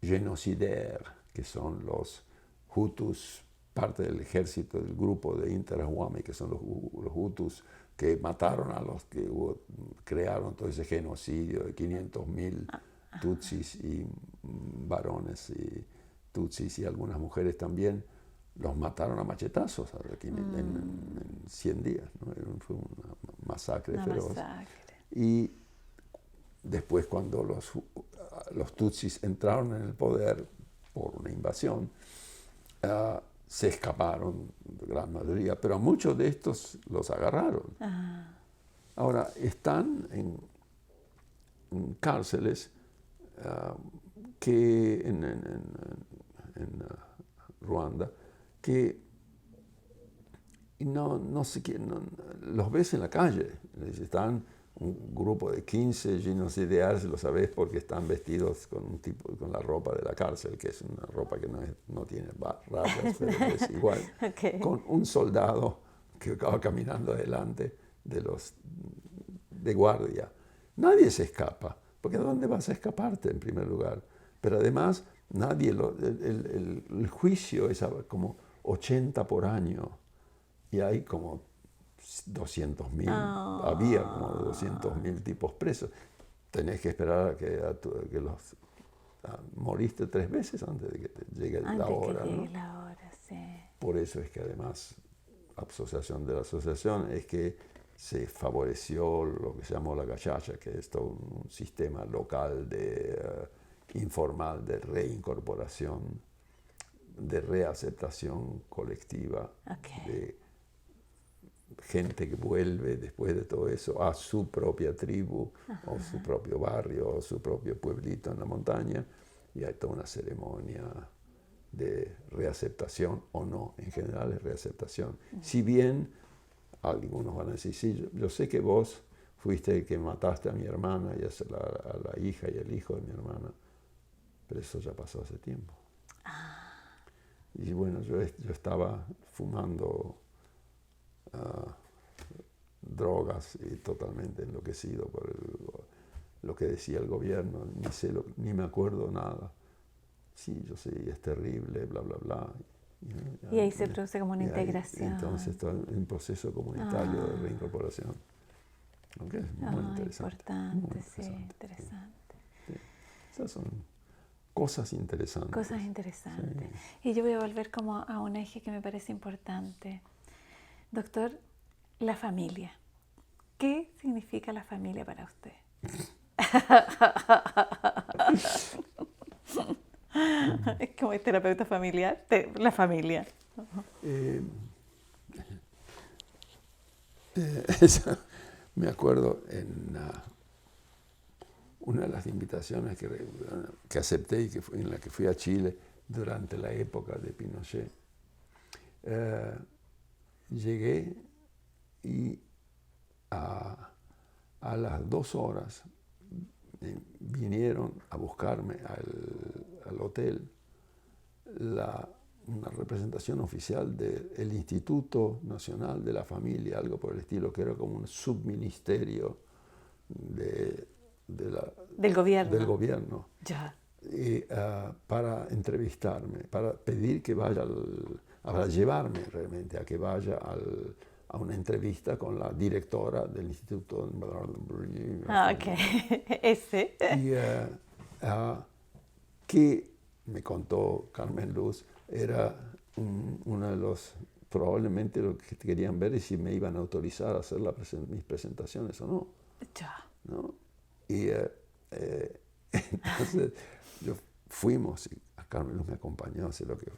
genocidaires, que son los Hutus, parte del ejército del grupo de Interahamwe, que son los Hutus que mataron a los que crearon todo ese genocidio de 500.000 Tutsis y varones y Tutsis y algunas mujeres también. Los mataron a machetazos en 100 días, ¿no? Fue una masacre feroz. Y después, cuando los Tutsis entraron en el poder por una invasión, se escaparon, la gran mayoría, pero a muchos de estos los agarraron. Ahora, están en cárceles que en Ruanda, que no sé quién, los ves en la calle. Están un grupo de 15 genocidaires, lo sabés porque están vestidos con la ropa de la cárcel, que es una ropa que no tiene rayas, pero es igual, con un soldado que acaba caminando adelante de guardia. Nadie se escapa, porque ¿a dónde vas a escaparte en primer lugar? Pero además, el juicio es como 80 por año y hay como 200.000, había como 200.000 tipos presos. Tenés que esperar a que moriste 3 veces antes de que te llegue la hora. ¿No? La hora, sí. Por eso es que además, asociación de la asociación, es que se favoreció lo que se llamó la gachacha, que es todo un sistema local informal de reincorporación, de reaceptación colectiva, de gente que vuelve después de todo eso a su propia tribu, o su propio barrio, o su propio pueblito en la montaña, y hay toda una ceremonia de reaceptación o no, en general es reaceptación. Si bien algunos van a decir, sí, yo sé que vos fuiste el que mataste a mi hermana y a la hija y el hijo de mi hermana, pero eso ya pasó hace tiempo. Y bueno, yo estaba fumando drogas y totalmente enloquecido por lo que decía el gobierno, ni me acuerdo nada. Sí, yo sé, es terrible, bla, bla, bla. Y ahí se produce como una integración. Entonces está en proceso comunitario de reincorporación. Okay, es muy interesante. Importante, sí, interesante. Sí. Esas son cosas interesantes. Cosas interesantes. Sí. Y yo voy a volver como a un eje que me parece importante. Doctor, la familia. ¿Qué significa la familia para usted? Es como el terapeuta familiar, la familia. Me acuerdo en una de las invitaciones que acepté y en la que fui a Chile durante la época de Pinochet. Llegué y a las 2 horas vinieron a buscarme al hotel una representación oficial del Instituto Nacional de la Familia, algo por el estilo, que era como un subministerio del gobierno. Del gobierno. Ya. Y, para entrevistarme, para pedir que vaya para llevarme realmente a que vaya a una entrevista con la directora del Instituto. Ok, ese. Y que me contó Carmen Luz, era uno de los, probablemente lo que querían ver es si me iban a autorizar a hacer mis presentaciones o no. Ya. ¿No? Y entonces fuimos, y a Carmen Luz me acompañó a hacer lo que...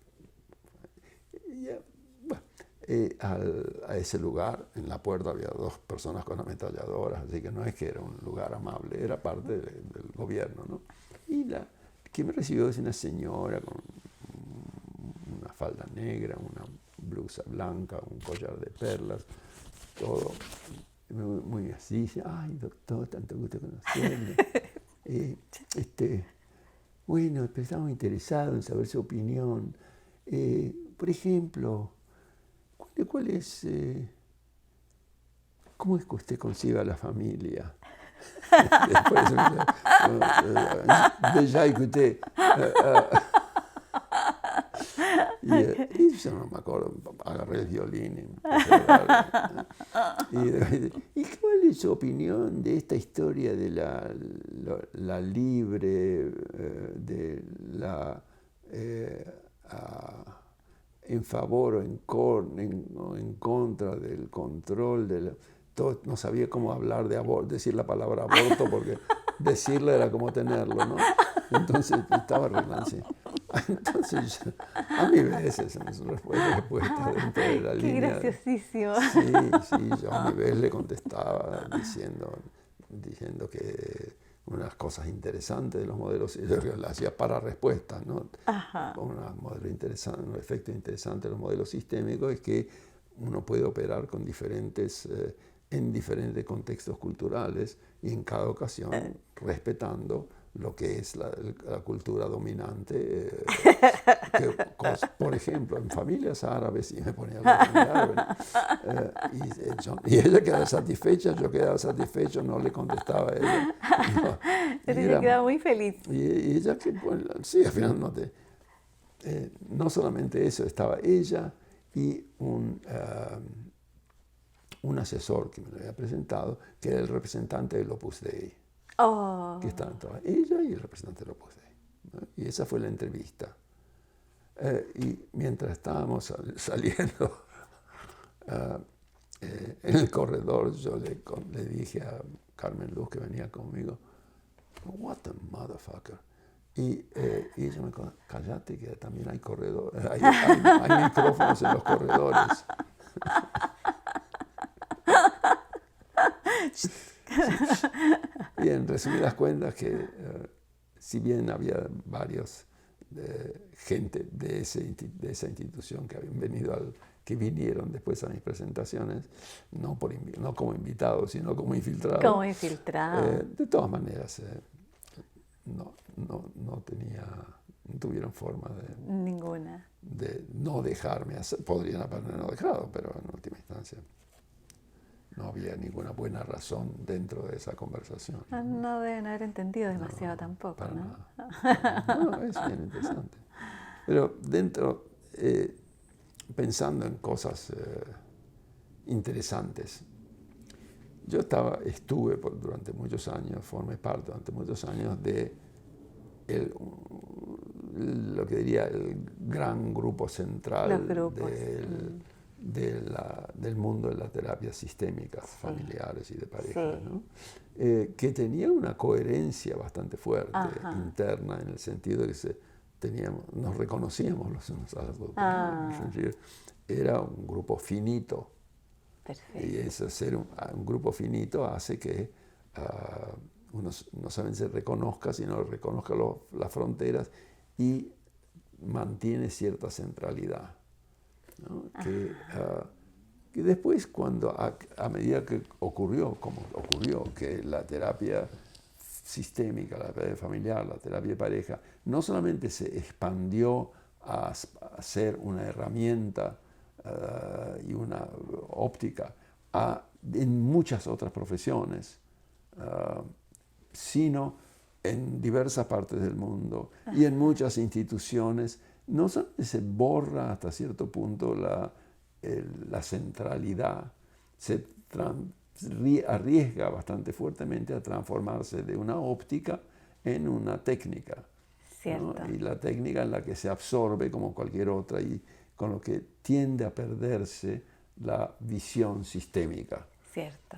Y, bueno, a ese lugar, en la puerta había 2 personas con ametralladoras, así que no es que era un lugar amable, era parte del gobierno, ¿no? Y la que me recibió es una señora con una falda negra, una blusa blanca, un collar de perlas, todo muy así. Dice, ay, doctor, tanto gusto conocerle. Bueno, pero estamos interesados en saber su opinión. Por ejemplo, ¿cuál es, cómo es que usted concibe a la familia? Después me dice, déjà écouté. Y yo no me acuerdo, agarré el violín y empecé a hablar. ¿Y cuál es su opinión de esta historia de la libre, de la en favor o en contra del control todo? No sabía cómo hablar de aborto, decir la palabra aborto, porque decirla era como tenerlo, ¿no? Entonces estaba arreglando. Entonces, a mí veces en su respuesta dentro de la línea. Qué graciosísimo. Sí, yo a mi vez le contestaba diciendo que unas cosas interesantes de los modelos, yo le hacía para respuestas, ¿no? Un efecto interesante de los modelos sistémicos es que uno puede operar con en diferentes contextos culturales y en cada ocasión respetando lo que es la cultura dominante. Por ejemplo, en familias árabes, y me ponía a hablar árabe, y ella quedaba satisfecha, yo quedaba satisfecho, no le contestaba a ella. No, Ella quedaba muy feliz. Y ella, sí, al final no solamente eso, estaba ella y un asesor que me lo había presentado, que era el representante del Opus Dei. Oh. Que estaban todas, ella y el representante del Opus Dei, ¿no? Y esa fue la entrevista. Y mientras estábamos saliendo en el corredor, yo le dije a Carmen Luz, que venía conmigo, what a motherfucker. Y ella me dijo, cállate, que también hay corredores, hay micrófonos en los corredores. Y en resumidas cuentas que si bien había varios gente de esa institución que habían venido que vinieron después a mis presentaciones, no como invitados, sino como infiltrados. Como infiltrados. De todas maneras, no tuvieron forma de no dejarme hacer. Podrían haberme no dejado, pero en última instancia no había ninguna buena razón dentro de esa conversación. No deben haber entendido demasiado tampoco, ¿no? No, es bien interesante. Pero dentro, pensando en cosas interesantes, yo estuve durante muchos años, formé parte durante muchos años de lo que diría el gran grupo central del mundo de las terapias sistémicas, familiares y de pareja, ¿no? Que tenía una coherencia bastante fuerte, interna, en el sentido de que nos reconocíamos los unos a los otros. Era un grupo finito. Perfecto. Y eso, ser un grupo finito hace que uno no solamente se reconozca, sino reconozca las fronteras y mantiene cierta centralidad, ¿no? Que después, cuando a medida que ocurrió, que la terapia sistémica, la terapia familiar, la terapia de pareja, no solamente se expandió a ser una herramienta y una óptica en muchas otras profesiones, sino en diversas partes del mundo y en muchas instituciones, no solamente se borra hasta cierto punto la centralidad se arriesga bastante fuertemente a transformarse de una óptica en una técnica. Cierto. ¿No? Y la técnica en la que se absorbe como cualquier otra y con lo que tiende a perderse la visión sistémica. Cierto.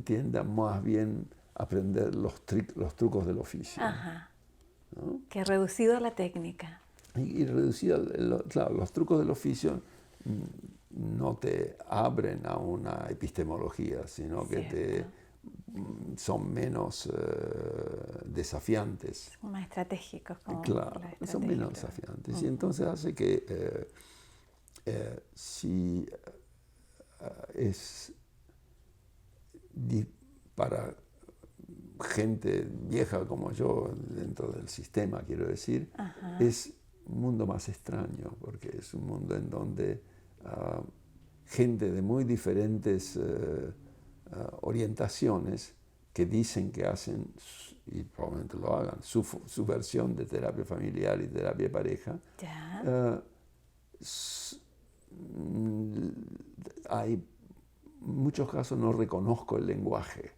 Tiende a más bien aprender los trucos del oficio. Ajá. ¿No? Que reducido a la técnica. Y reducido, claro, los trucos del oficio no te abren a una epistemología, sino que son menos desafiantes. Son más estratégicos. Claro, son menos desafiantes. Y entonces hace que si es para gente vieja como yo, dentro del sistema, quiero decir, es un mundo más extraño, porque es un mundo en donde gente de muy diferentes orientaciones que dicen que hacen, y probablemente lo hagan, su versión de terapia familiar y terapia de pareja, hay muchos casos no reconozco el lenguaje.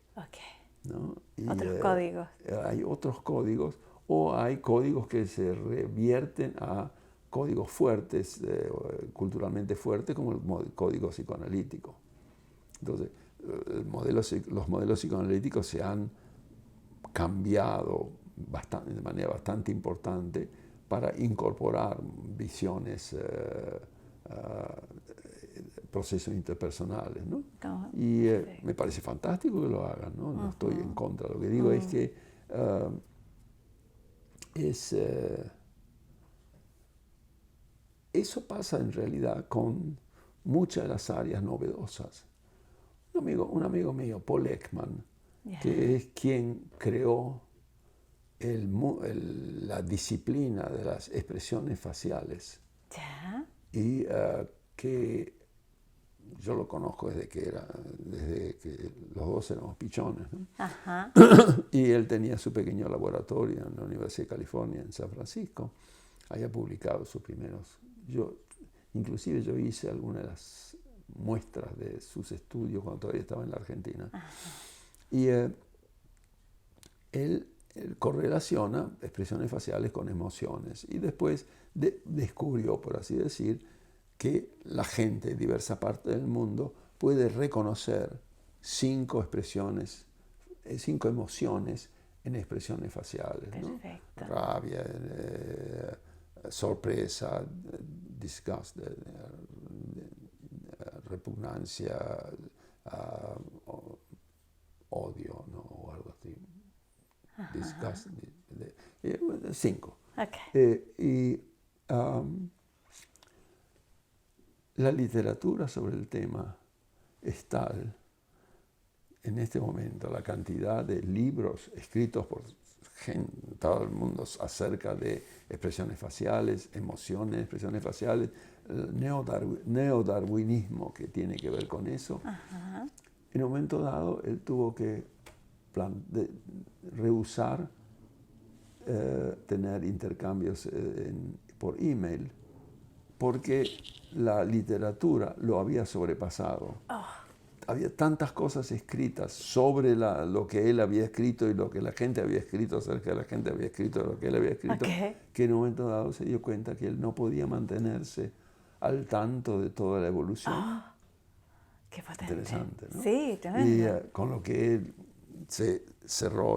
¿No? Y, otros códigos. Hay otros códigos, o hay códigos que se revierten a códigos fuertes, culturalmente fuertes, como el código psicoanalítico. Entonces, los modelos psicoanalíticos se han cambiado de manera bastante importante para incorporar visiones, procesos interpersonales, ¿no? Y me parece fantástico que lo hagan, ¿no? No estoy en contra. Lo que digo es que eso pasa en realidad con muchas de las áreas novedosas. Un amigo mío, Paul Ekman, que es quien creó la disciplina de las expresiones faciales, y que yo lo conozco desde que los dos éramos pichones, ¿no? Y él tenía su pequeño laboratorio en la Universidad de California, en San Francisco. Había publicado sus primeros. Inclusive yo hice algunas de las muestras de sus estudios cuando todavía estaba en la Argentina. Y él correlaciona expresiones faciales con emociones. Y después descubrió, por así decir, que la gente de diversas partes del mundo puede reconocer 5 emociones en expresiones faciales, ¿no? Rabia, sorpresa, disgust, repugnancia, odio, ¿no? O algo así. Disgust, 5. La literatura sobre el tema es tal, en este momento, la cantidad de libros escritos por todo el mundo acerca de expresiones faciales, emociones, expresiones faciales, el neodarwinismo que tiene que ver con eso. En un momento dado, él tuvo que rehusar tener intercambios por email, porque la literatura lo había sobrepasado. Había tantas cosas escritas sobre lo que él había escrito y lo que la gente había escrito acerca de la gente había escrito de lo que él había escrito, que en un momento dado se dio cuenta que él no podía mantenerse al tanto de toda la evolución. Qué potente. Interesante, ¿no? Sí, tremendo. Y con lo que él se cerró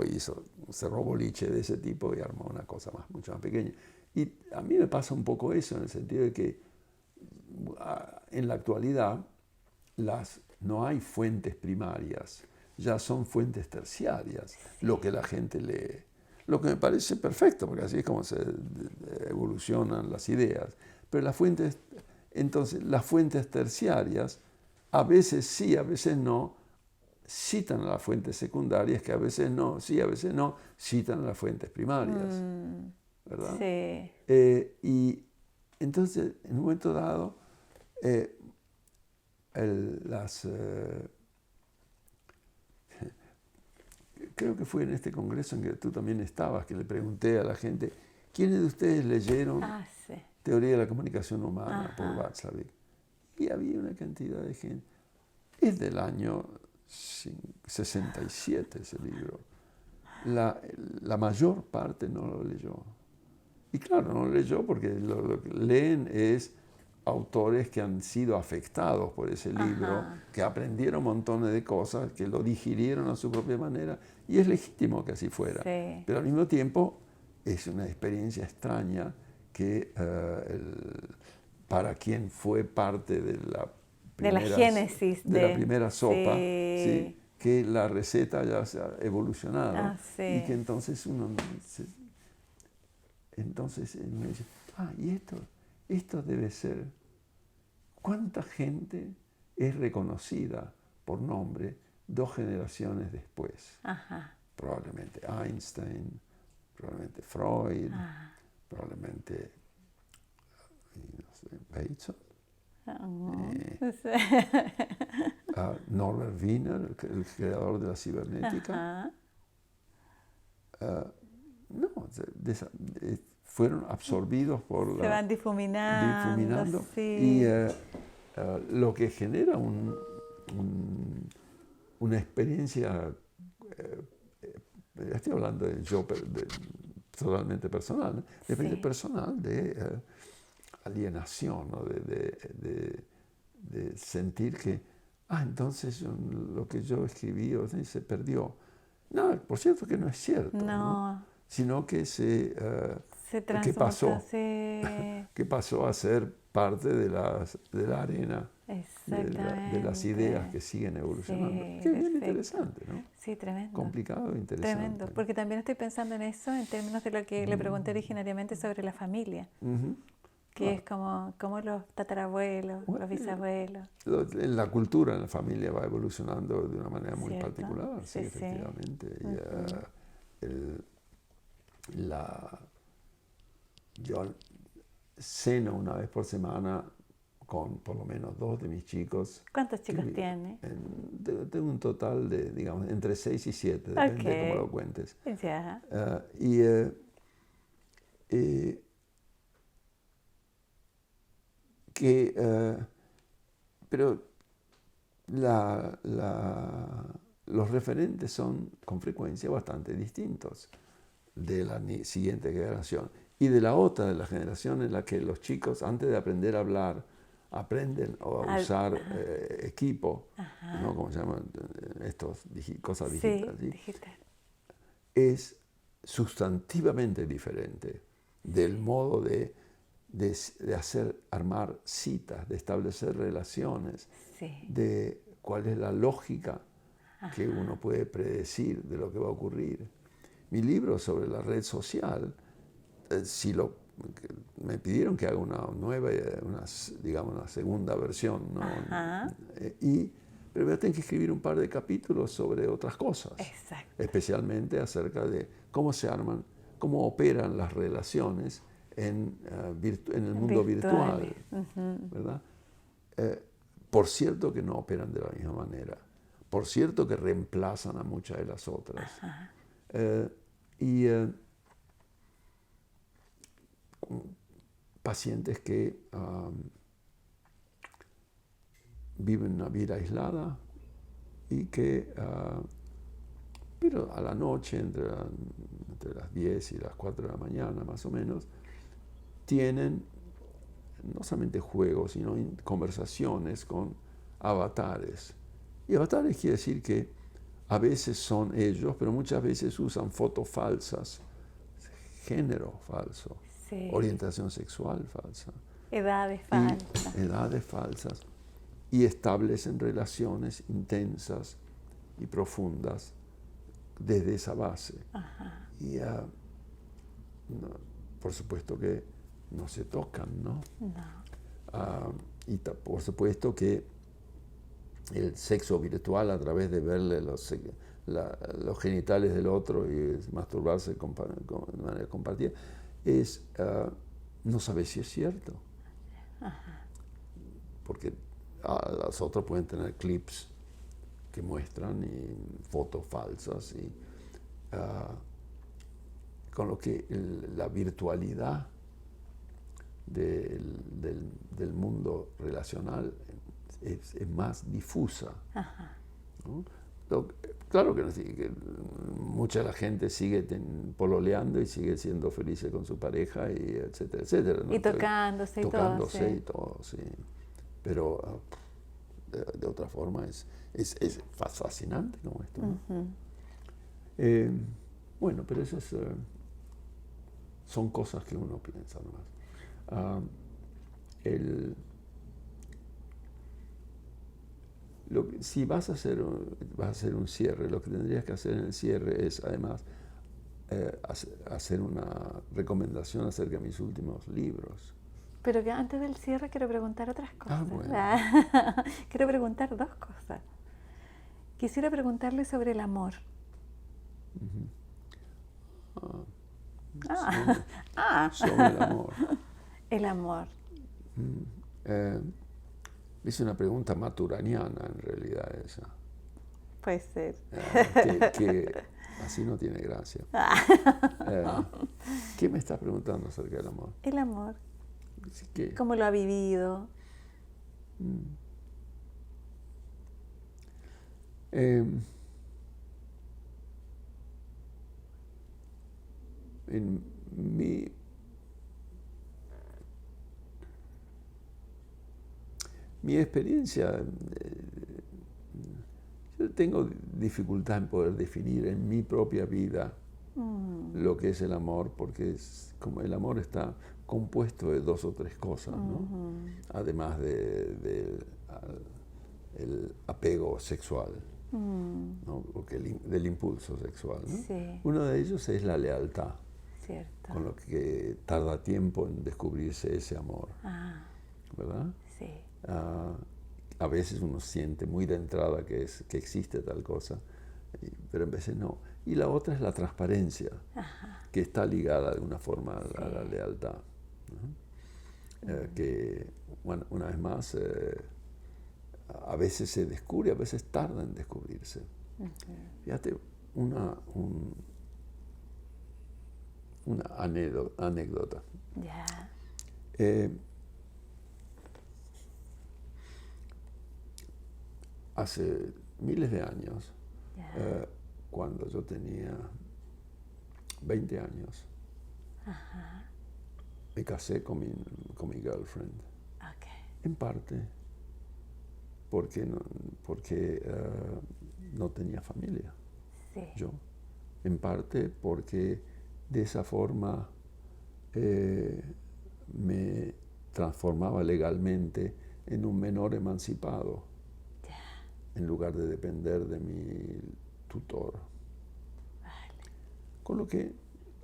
boliche de ese tipo y armó una cosa mucho más pequeña. Y a mí me pasa un poco eso, en el sentido de que en la actualidad no hay fuentes primarias, ya son fuentes terciarias, lo que la gente lee. Lo que me parece perfecto, porque así es como se evolucionan las ideas. Pero las fuentes terciarias, a veces sí, a veces no, citan a las fuentes secundarias, que a veces no, sí, a veces no, citan a las fuentes primarias. ¿Verdad? Sí. Y entonces, en un momento dado, creo que fue en este congreso en que tú también estabas, que le pregunté a la gente, ¿quiénes de ustedes leyeron Teoría de la Comunicación Humana por Václavic? Y había una cantidad de gente. Es del año 67 ese libro. La mayor parte no lo leyó. Y claro, no lo leyó porque lo que leen es autores que han sido afectados por ese libro, Ajá. que aprendieron montones de cosas, que lo digirieron a su propia manera, y es legítimo que así fuera. Sí. Pero al mismo tiempo es una experiencia extraña que para quien fue parte de la génesis de la primera sopa, sí. ¿sí? Que la receta ya se ha evolucionado Sí. y que entonces uno entonces me dice, y esto debe ser, ¿cuánta gente es reconocida por nombre 2 generaciones después? Ajá. Probablemente Einstein, probablemente Freud, probablemente no sé, Bateson, Norbert Wiener, el creador de la cibernética. No, fueron absorbidos por se van difuminando sí. Y lo que genera una experiencia, estoy hablando de yo totalmente personal, de personal, de alienación, ¿no? de sentir que, entonces lo que yo escribí se perdió. No, por cierto que no es cierto, ¿no? Sino que que pasó a ser parte de la arena de las ideas que siguen evolucionando. Sí, que es bien interesante, ¿no? Sí, tremendo. Complicado e interesante. Tremendo, porque también estoy pensando en eso en términos de lo que le pregunté originariamente sobre la familia. Que es como los tatarabuelos, los bisabuelos. La cultura en la familia va evolucionando de una manera muy particular, sí, sí, efectivamente. Yo ceno una vez por semana con por lo menos 2 de mis chicos. ¿Cuántos chicos tiene? Tengo un total de, digamos, entre 6 y 7, depende de cómo lo cuentes. Ya. Pero los referentes son con frecuencia bastante distintos de la siguiente generación y de la otra, de la generación en la que los chicos, antes de aprender a hablar, aprenden a usar equipo, ¿no? ¿Cómo se llaman estas cosas digitales? Sí, digital. Es sustantivamente diferente del modo de armar citas, de establecer relaciones, de cuál es la lógica que uno puede predecir de lo que va a ocurrir. Mi libro sobre la red social, me pidieron que haga una nueva, digamos, una segunda versión, ¿no? Pero voy a tener que escribir un par de capítulos sobre otras cosas, especialmente acerca de cómo se arman, cómo operan las relaciones en el mundo virtual, ¿verdad? Por cierto que no operan de la misma manera, por cierto que reemplazan a muchas de las otras. Pacientes que viven una vida aislada y que, pero a la noche, entre las 10 y las 4 de la mañana más o menos, tienen no solamente juegos, sino conversaciones con avatares. Y avatares quiere decir que a veces son ellos, pero muchas veces usan fotos falsas, género falso, orientación sexual falsa. Edades falsas. Edades falsas. Y establecen relaciones intensas y profundas desde esa base. Y por supuesto que no se tocan, ¿no? Y por supuesto que el sexo virtual a través de verle los genitales del otro y masturbarse de manera compartida no sabe si es cierto. Porque los otros pueden tener clips que muestran y fotos falsas y con lo que la virtualidad del mundo relacional es más difusa. Ajá. ¿No? Claro que, que mucha de la gente sigue pololeando y sigue siendo feliz con su pareja, y etcétera, etcétera, ¿no? Y tocándose y todo. Tocándose y todo, sí. Pero de otra forma es fascinante como esto, ¿no? Bueno, pero esas son cosas que uno piensa nomás. Si vas a hacer un cierre, lo que tendrías que hacer en el cierre es además hacer una recomendación acerca de mis últimos libros. Pero que antes del cierre quiero preguntar otras cosas. Bueno. Quiero preguntar dos cosas. Quisiera preguntarle sobre el amor. Sobre el amor. El amor. Es una pregunta maturaniana en realidad esa. Puede ser. Que así no tiene gracia. ¿Qué me estás preguntando acerca del amor? El amor. ¿Qué? ¿Cómo lo ha vivido? En mi experiencia, yo tengo dificultad en poder definir en mi propia vida lo que es el amor, porque es como el amor está compuesto de dos o tres cosas, ¿no? Además del apego sexual, ¿no? Porque del impulso sexual, ¿no? Sí. Uno de ellos es la lealtad. Cierto. Con lo que tarda tiempo en descubrirse ese amor, ¿verdad? Sí. A veces uno siente muy de entrada que existe tal cosa, pero en veces no. Y la otra es la transparencia, que está ligada de alguna forma a la lealtad, ¿no? Que, bueno, una vez más, a veces se descubre, a veces tarda en descubrirse. Fíjate, una anécdota. Ya. Hace miles de años, cuando yo tenía 20 años, me casé con mi girlfriend. En parte porque no tenía familia. Sí. Yo. En parte porque de esa forma me transformaba legalmente en un menor emancipado, en lugar de depender de mi tutor. Con lo que,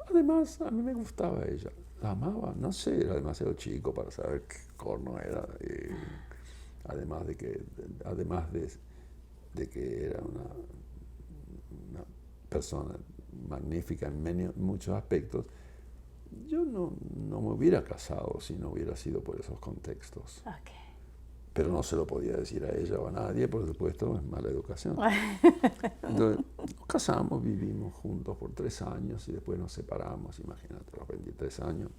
además, a mí me gustaba ella. La amaba, no sé, era demasiado chico para saber qué corno era. Además de que era una persona magnífica en muchos aspectos, yo no me hubiera casado si no hubiera sido por esos contextos. Pero no se lo podía decir a ella o a nadie, por supuesto, es mala educación. Entonces, nos casamos, vivimos juntos por 3 años y después nos separamos, imagínate, a los 23 años.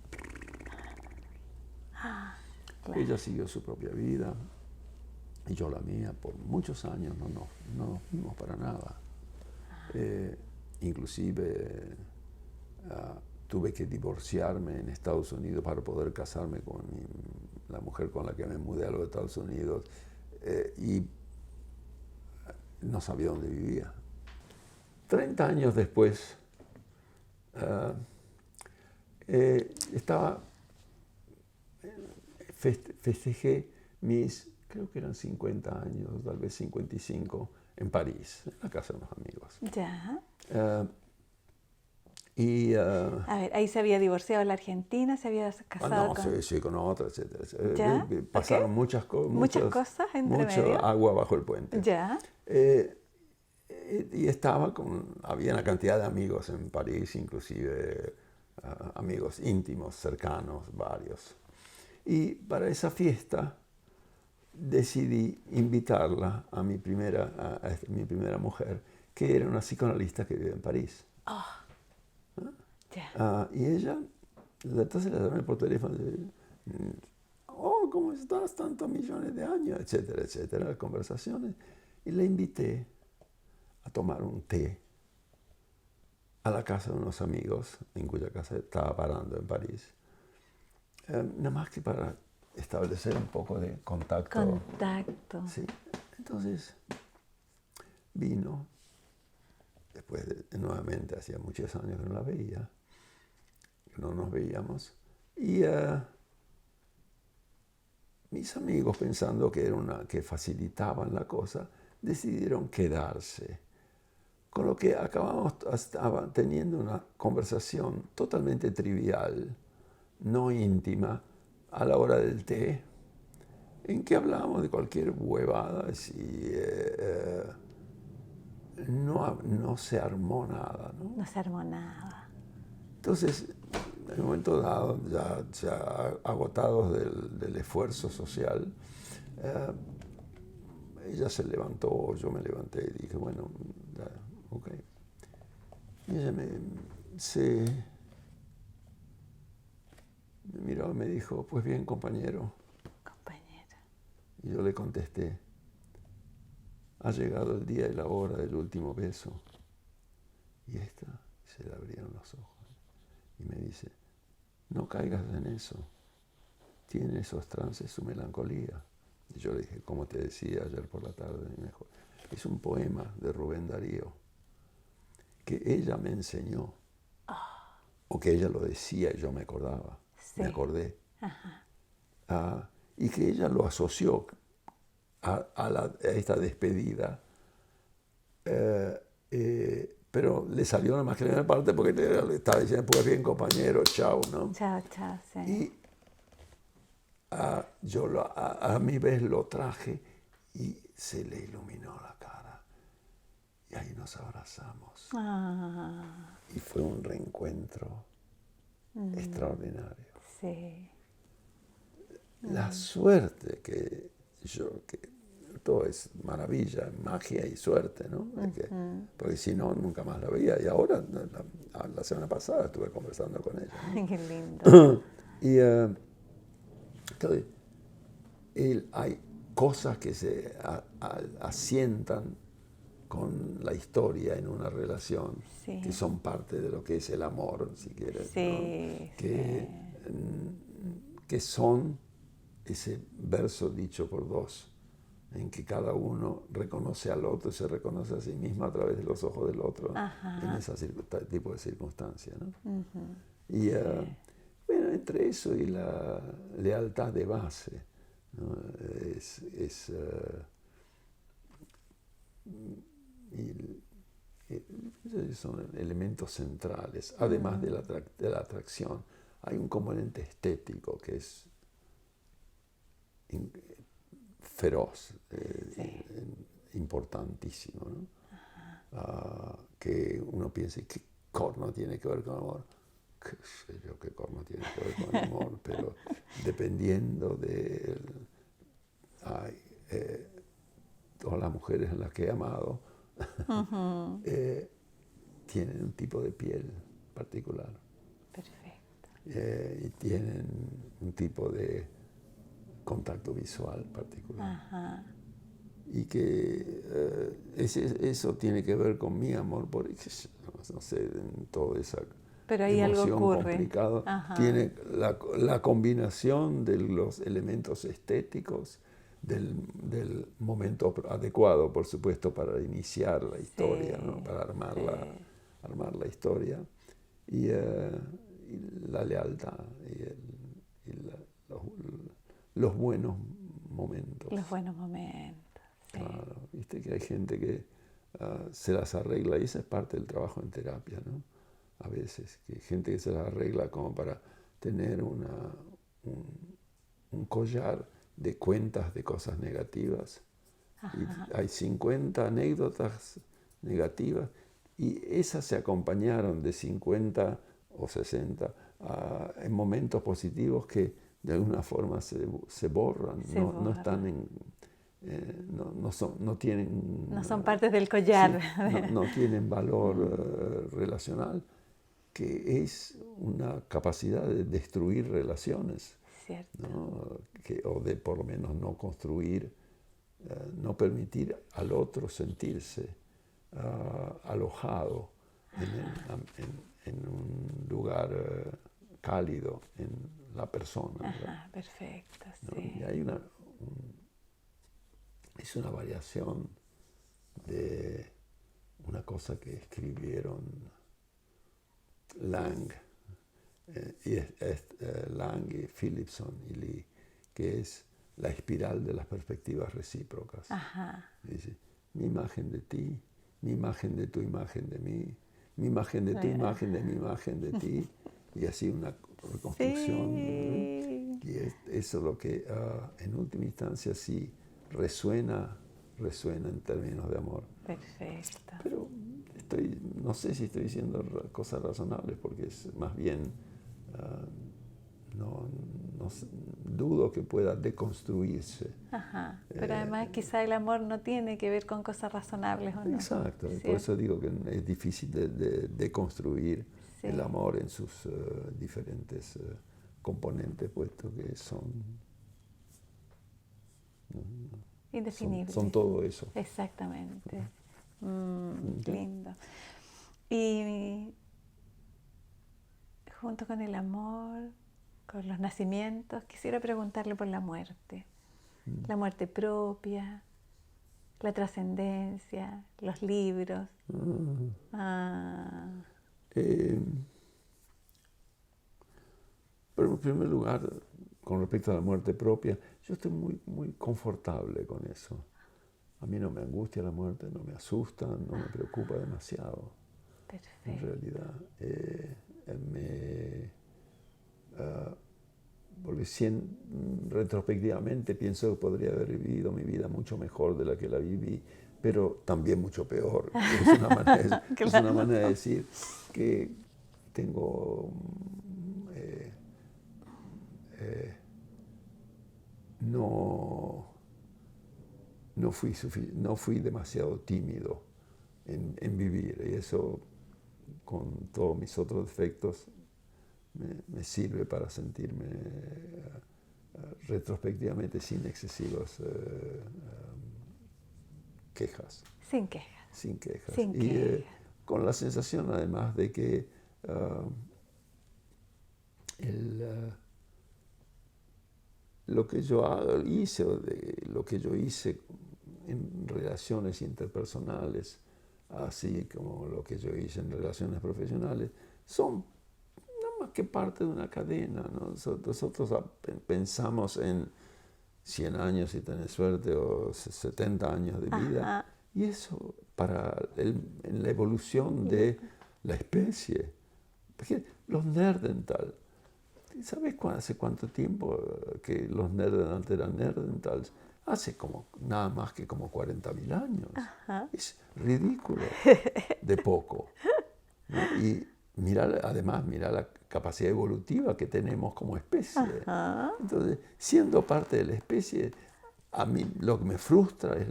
Claro. Ella siguió su propia vida y yo la mía. Por muchos años no nos vimos para nada. Inclusive tuve que divorciarme en Estados Unidos para poder casarme con la mujer con la que me mudé a los Estados Unidos, y no sabía dónde vivía. 30 años después, festejé creo que eran 50 años, tal vez 55, en París, en la casa de unos amigos. Ya. A ver, ahí se había divorciado en la Argentina, se había casado sí, con otra, etcétera. ¿Ya? Pasaron muchas cosas. Muchas cosas entre medio. Mucha agua bajo el puente. Ya. Y había una cantidad de amigos en París, inclusive amigos íntimos, cercanos, varios. Y para esa fiesta decidí invitarla a mi primera mujer, que era una psicoanalista que vive en París. Yeah. Y ella, entonces la llamé por teléfono y dije, oh, ¿cómo estás? Tantos millones de años, etcétera, etcétera, conversaciones. Y le invité a tomar un té a la casa de unos amigos, en cuya casa estaba parando en París. Nada más que para establecer un poco de contacto. Contacto. Sí. Entonces, vino, después nuevamente, hacía muchos años que no la veía, que no nos veíamos, y mis amigos, pensando que facilitaban la cosa, decidieron quedarse. Con lo que estaba teniendo una conversación totalmente trivial, no íntima, a la hora del té, en que hablábamos de cualquier huevada y no se armó nada, ¿no? No se armó nada. Entonces, en un momento dado, ya agotados del esfuerzo social, ella se levantó, yo me levanté y dije, bueno, ya, ok. Y ella me miró y me dijo, pues bien, compañero. Compañero. Y yo le contesté, ha llegado el día y la hora del último beso. Y se le abrieron los ojos. Y me dice, no caigas en eso. Tiene esos trances su melancolía. Y yo le dije, como te decía ayer por la tarde, mejor. Es un poema de Rubén Darío que ella me enseñó. O que ella lo decía y yo me acordaba. Sí. Me acordé. Y que ella lo asoció a esta despedida. Pero le salió nada más que la primera parte porque le estaba diciendo, pues bien, compañero, chao, ¿no? Chao, chao, sí. Y yo a mi vez lo traje y se le iluminó la cara. Y ahí nos abrazamos. Y fue un reencuentro extraordinario. Sí. La suerte que todo es maravilla, magia y suerte, ¿no? Porque si no, nunca más la veía. Y ahora, la semana pasada, estuve conversando con ella, ¿no? Qué lindo. Y entonces, hay cosas que se asientan con la historia en una relación, sí, que son parte de lo que es el amor, si quieres, sí, ¿no? Que son ese verso dicho por dos, en que cada uno reconoce al otro y se reconoce a sí mismo a través de los ojos del otro. Ajá. En ese tipo de circunstancias, ¿no? Y bueno, entre eso y la lealtad de base, ¿no? Son elementos centrales, además de la atracción. Hay un componente estético que es feroz, importantísimo, ¿no? Que uno piensa, ¿qué corno tiene que ver con amor? ¿Qué sé yo qué corno tiene que ver con amor? Pero dependiendo de todas las mujeres en las que he amado, tienen un tipo de piel particular. Perfecto. Y tienen un tipo de contacto visual particular. Ajá. Y que eso tiene que ver con mi amor por, no sé, en toda esa pero ahí emoción algo ocurre. Complicada. Ajá. Tiene la combinación de los elementos estéticos, del momento adecuado, por supuesto, para iniciar la historia, sí, ¿no? Para armar la historia, y la lealtad, y los buenos momentos. Los buenos momentos. Sí. Claro, viste que hay gente que se las arregla, y esa es parte del trabajo en terapia, ¿no? A veces, que hay gente que se las arregla como para tener un collar de cuentas de cosas negativas. Y hay 50 anécdotas negativas y esas se acompañaron de 50 o 60 en momentos positivos que de alguna forma se borran, no están no tienen... No son partes del collar. Sí, no tienen valor relacional, que es una capacidad de destruir relaciones. cierto. ¿no? O de por lo menos no construir, no permitir al otro sentirse alojado en un lugar cálido en la persona. Ajá, perfecto, ¿no? sí. Y hay es una variación de una cosa que escribieron Lang, Lang y Philipson y Lee, que es la espiral de las perspectivas recíprocas. Ajá. Dice, mi imagen de ti, mi imagen de tu imagen de mí, mi imagen de tu imagen de mi imagen de ti, y así una reconstrucción. Sí. Y eso es lo que en última instancia sí resuena en términos de amor. Perfecto. Pero no sé si estoy diciendo cosas razonables, porque es más bien, dudo que pueda deconstruirse. Ajá. Pero además quizá el amor no tiene que ver con cosas razonables, ¿o no? Exacto, ¿Sí? por eso digo que es difícil de deconstruir Sí. el amor en sus diferentes componentes, puesto que son Indefinibles. son todo eso. Exactamente. Lindo. Y junto con el amor, con los nacimientos, quisiera preguntarle por la muerte. La muerte propia, la trascendencia, los libros. Pero en primer lugar, con respecto a la muerte propia, yo estoy muy confortable con eso. A mí no me angustia la muerte, no me asusta, no me preocupa demasiado. Perfecto. En realidad, porque retrospectivamente pienso que podría haber vivido mi vida mucho mejor de la que la viví, pero también mucho peor. Es una manera de decir que tengo no fui demasiado tímido en vivir, y eso, con todos mis otros defectos, me sirve para sentirme retrospectivamente sin excesivas quejas. Sin quejas. Sin quejas. Sin Y quejas. con la sensación además de que lo que yo hice, o lo que yo hice en relaciones interpersonales, así como lo que yo hice en relaciones profesionales, son nada más que parte de una cadena, ¿no? Nosotros pensamos en 100 años si tenés suerte, o 70 años de vida. Ajá. Y eso en la evolución de la especie. Porque los Neandertal, ¿sabes hace cuánto tiempo que los Neandertal eran Neandertals? Hace nada más que como 40.000 años. Ajá. Es ridículo de poco, ¿no? Y además mira la capacidad evolutiva que tenemos como especie. Ajá. Entonces, siendo parte de la especie, a mí lo que me frustra es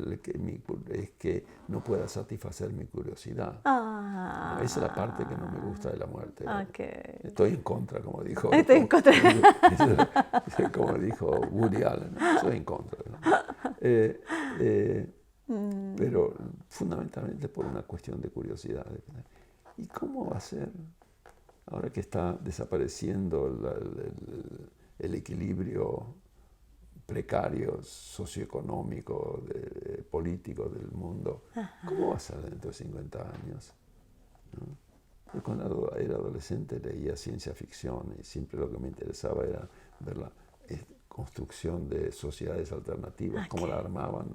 que no pueda satisfacer mi curiosidad. Ah. Esa es la parte que no me gusta de la muerte. Okay. Estoy en contra, como dijo. Como dijo Woody Allen, ¿no? Estoy en contra, ¿no? Pero fundamentalmente por una cuestión de curiosidad. ¿Y cómo va a ser, ahora que está desapareciendo el equilibrio precario, socioeconómico, político del mundo? Ajá. ¿Cómo va a ser dentro de 50 años? ¿No? Yo cuando era adolescente leía ciencia ficción y siempre lo que me interesaba era ver la construcción de sociedades alternativas, cómo la armaban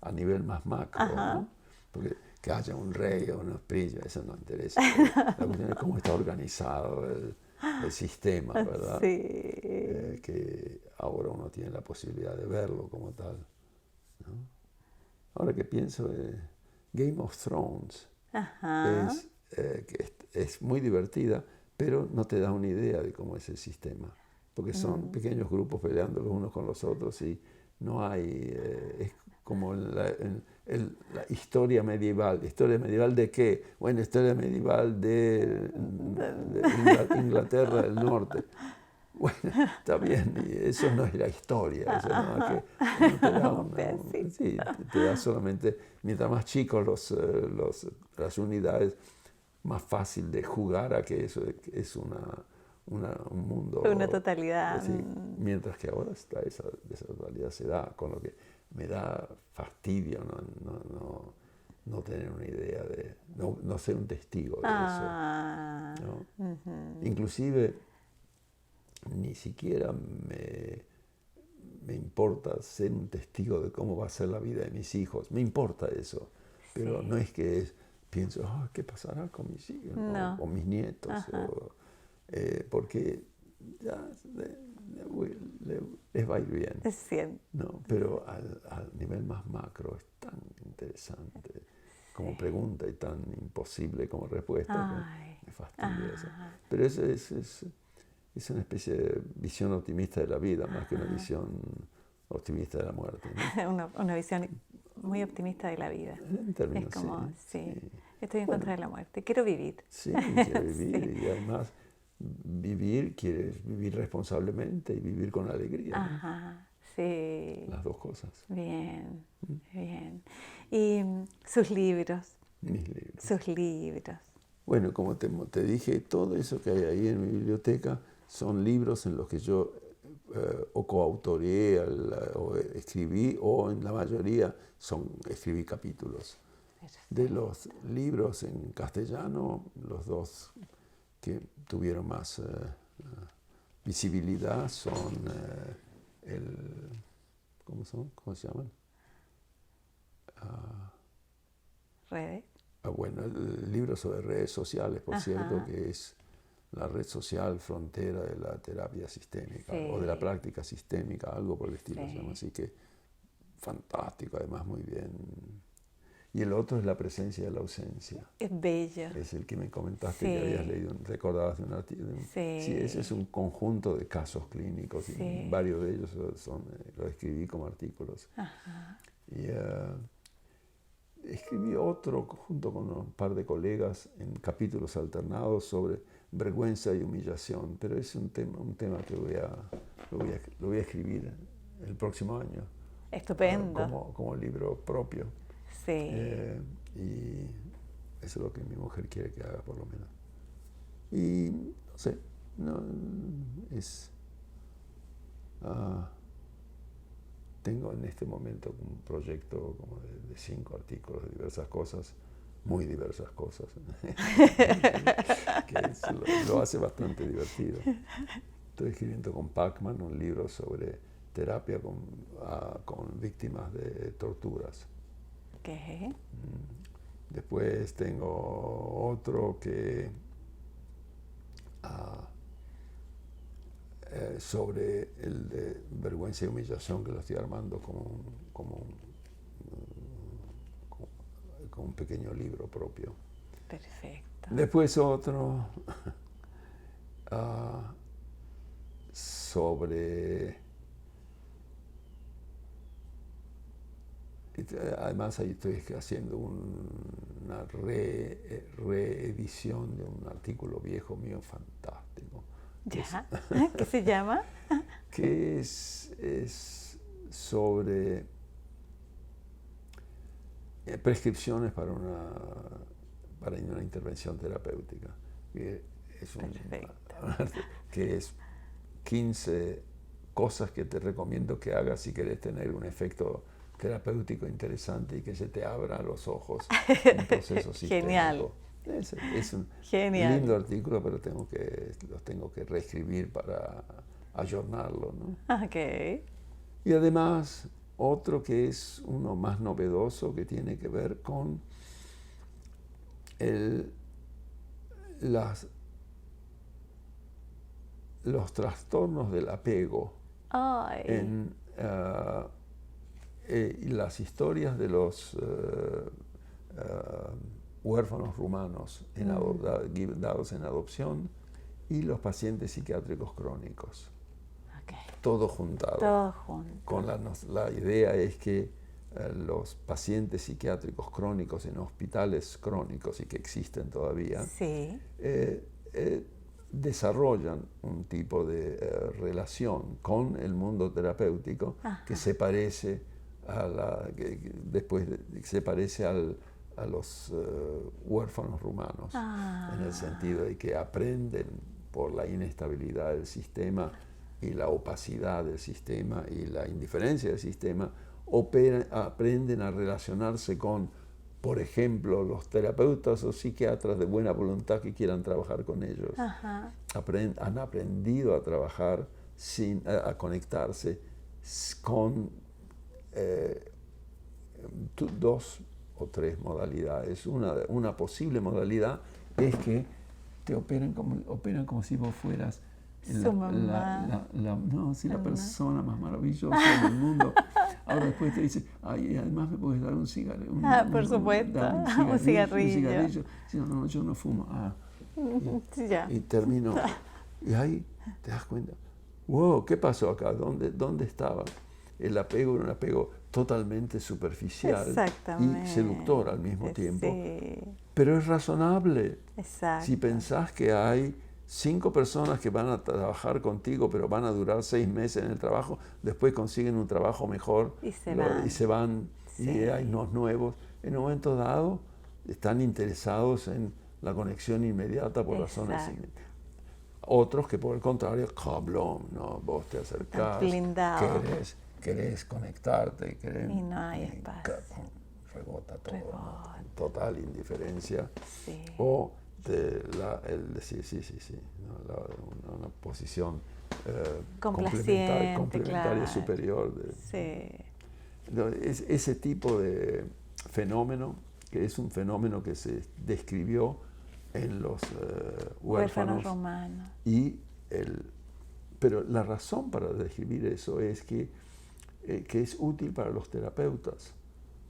a nivel más macro, ¿no? Porque que haya un rey o unos príncipes, eso no interesa. La cuestión es cómo está organizado el sistema, ¿verdad? Sí. Que ahora uno tiene la posibilidad de verlo como tal, ¿no? Ahora que pienso, Game of Thrones es muy divertida, pero no te da una idea de cómo es el sistema, porque son pequeños grupos peleando los unos con los otros y no hay... es como la historia medieval. ¿Historia medieval de qué? Bueno, historia medieval de Inglaterra del Norte. Bueno, está bien, y eso no es la historia, eso no, que no te da sí, te da solamente, mientras más chicos las unidades, más fácil de jugar a que eso es un mundo. Una totalidad. Sí, mientras que ahora esa totalidad se da, con lo que me da fastidio no tener una idea de, no ser un testigo de eso. ¿No? Uh-huh. Inclusive, ni siquiera me importa ser un testigo de cómo va a ser la vida de mis hijos. Me importa eso, pero no es que pienso, ¿qué pasará con mis hijos? No. O mis nietos. Porque ya les va a ir bien. Es cierto. No, pero al nivel más macro es tan interesante como pregunta y tan imposible como respuesta que me fastidia eso. Pero eso es una especie de visión optimista de la vida, más que una visión optimista de la muerte, ¿no? Una visión muy optimista de la vida. En términos, es como, sí. Estoy en contra de la muerte. Quiero vivir. Sí, quiero vivir. Y además, quieres vivir responsablemente y vivir con alegría. Ajá, sí. Las dos cosas. Bien, bien. ¿Y sus libros? Mis libros. Sus libros. Bueno, como te dije, todo eso que hay ahí en mi biblioteca son libros en los que yo o coautoré o escribí, o en la mayoría escribí capítulos. Perfecto. De los libros en castellano, los dos que tuvieron más visibilidad son ¿cómo se llaman? ¿Redes? Bueno, el libro sobre redes sociales, por cierto, que es la red social frontera de la terapia sistémica, o de la práctica sistémica, algo por el estilo se llama. Así que fantástico, además muy bien. Y el otro es La presencia de la ausencia. Es bello. Es el que me comentaste que habías leído, recordabas de un artículo. Sí, ese es un conjunto de casos clínicos, y varios de ellos los escribí como artículos. Y escribí otro junto con un par de colegas en capítulos alternados sobre vergüenza y humillación, pero es un tema que lo voy a escribir el próximo año. Estupendo. Como libro propio. Sí. Y eso es lo que mi mujer quiere que haga, por lo menos. Y no sé, tengo en este momento un proyecto como de 5 artículos de diversas cosas, muy diversas cosas, que lo hace bastante divertido. Estoy escribiendo con Pacman un libro sobre terapia con víctimas de torturas. ¿Qué? Después tengo otro que sobre el de vergüenza y humillación, que lo estoy armando como un pequeño libro propio. Perfecto. Después otro sobre... Además ahí estoy haciendo una reedición de un artículo viejo mío fantástico. ¿Ya? ¿Qué se llama? Que es sobre prescripciones para una intervención terapéutica. Que es 15 cosas que te recomiendo que hagas si querés tener un efecto terapéutico interesante y que se te abran los ojos en un proceso sistémico. Genial. Es un Genial. Lindo artículo, pero los tengo que reescribir para ayornarlo, ¿no? Okay. Y además, otro que es uno más novedoso, que tiene que ver con los trastornos del apego. Ay. Y las historias de los huérfanos rumanos dados en adopción y los pacientes psiquiátricos crónicos. Okay. Todo juntado. Todo junto. La idea es que los pacientes psiquiátricos crónicos en hospitales crónicos y que existen todavía, desarrollan un tipo de relación con el mundo terapéutico que se parece se parece a los huérfanos rumanos, en el sentido de que aprenden por la inestabilidad del sistema y la opacidad del sistema y la indiferencia del sistema, aprenden a relacionarse con, por ejemplo, los terapeutas o psiquiatras de buena voluntad que quieran trabajar con ellos. Han aprendido a trabajar, a conectarse con dos o tres modalidades. Una posible modalidad es que te operan como si vos fueras la persona más maravillosa del mundo. Ahora después te dicen, ay, además me puedes dar un cigarrillo. Por supuesto, un cigarrillo. Sí, no, yo no fumo. Ya. Y termino. Y ahí te das cuenta, wow, ¿qué pasó acá? ¿Dónde estaba? El apego era un apego totalmente superficial y seductor al mismo tiempo. Sí. Pero es razonable. Exacto. Si pensás que hay 5 personas que van a trabajar contigo, pero van a durar 6 meses en el trabajo, después consiguen un trabajo mejor y se van Sí. Y hay unos nuevos. En un momento dado están interesados en la conexión inmediata por razones. Otros que por el contrario, cablón, ¿no? Vos te acercás, querés conectarte, y no hay espacio. Rebota todo, ¿no? Total indiferencia. Sí. O el decir sí, ¿no? Una posición complementaria superior. Ese tipo de fenómeno, que es un fenómeno que se describió en los huérfanos romanos. Pero la razón para describir eso es que es útil para los terapeutas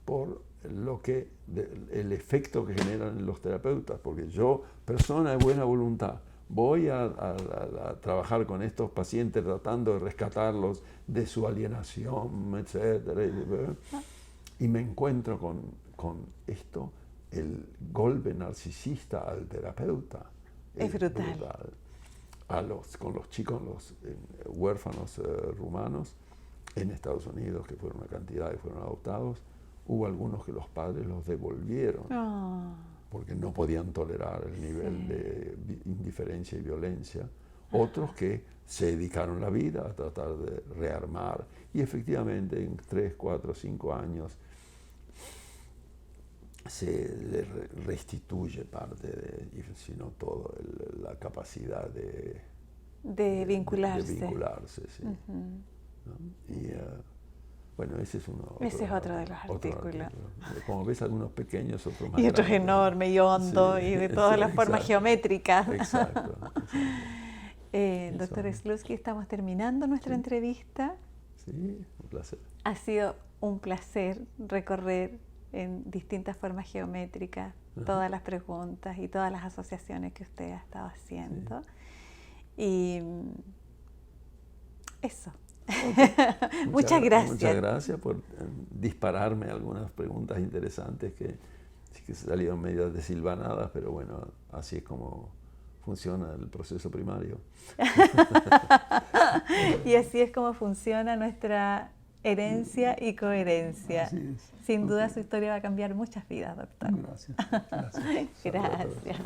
por el efecto que generan en los terapeutas, porque yo, persona de buena voluntad, voy a trabajar con estos pacientes tratando de rescatarlos de su alienación, etcétera, y me encuentro con esto, el golpe narcisista al terapeuta es brutal. Con los chicos, los huérfanos rumanos en Estados Unidos, que fueron una cantidad y fueron adoptados, hubo algunos que los padres los devolvieron porque no podían tolerar el nivel de indiferencia y violencia. Otros que se dedicaron la vida a tratar de rearmar, y efectivamente en 3, 4, 5 años se le restituye parte si no todo, la capacidad de vincularse. Sí. ¿No? Y bueno, ese es otro de los artículos. Como ves, algunos pequeños, otros más y otros grandes, enormes y hondos, y de todas las formas geométricas. Exacto. Doctor Slutsky, estamos terminando nuestra entrevista. Sí, un placer. Ha sido un placer recorrer en distintas formas geométricas todas las preguntas y todas las asociaciones que usted ha estado haciendo. Y eso. Okay. Muchas gracias. Muchas gracias por dispararme algunas preguntas interesantes que salieron medio desilvanadas, pero bueno, así es como funciona el proceso primario. Y así es como funciona nuestra herencia y coherencia. Sin duda su historia va a cambiar muchas vidas, doctor. Gracias. Gracias.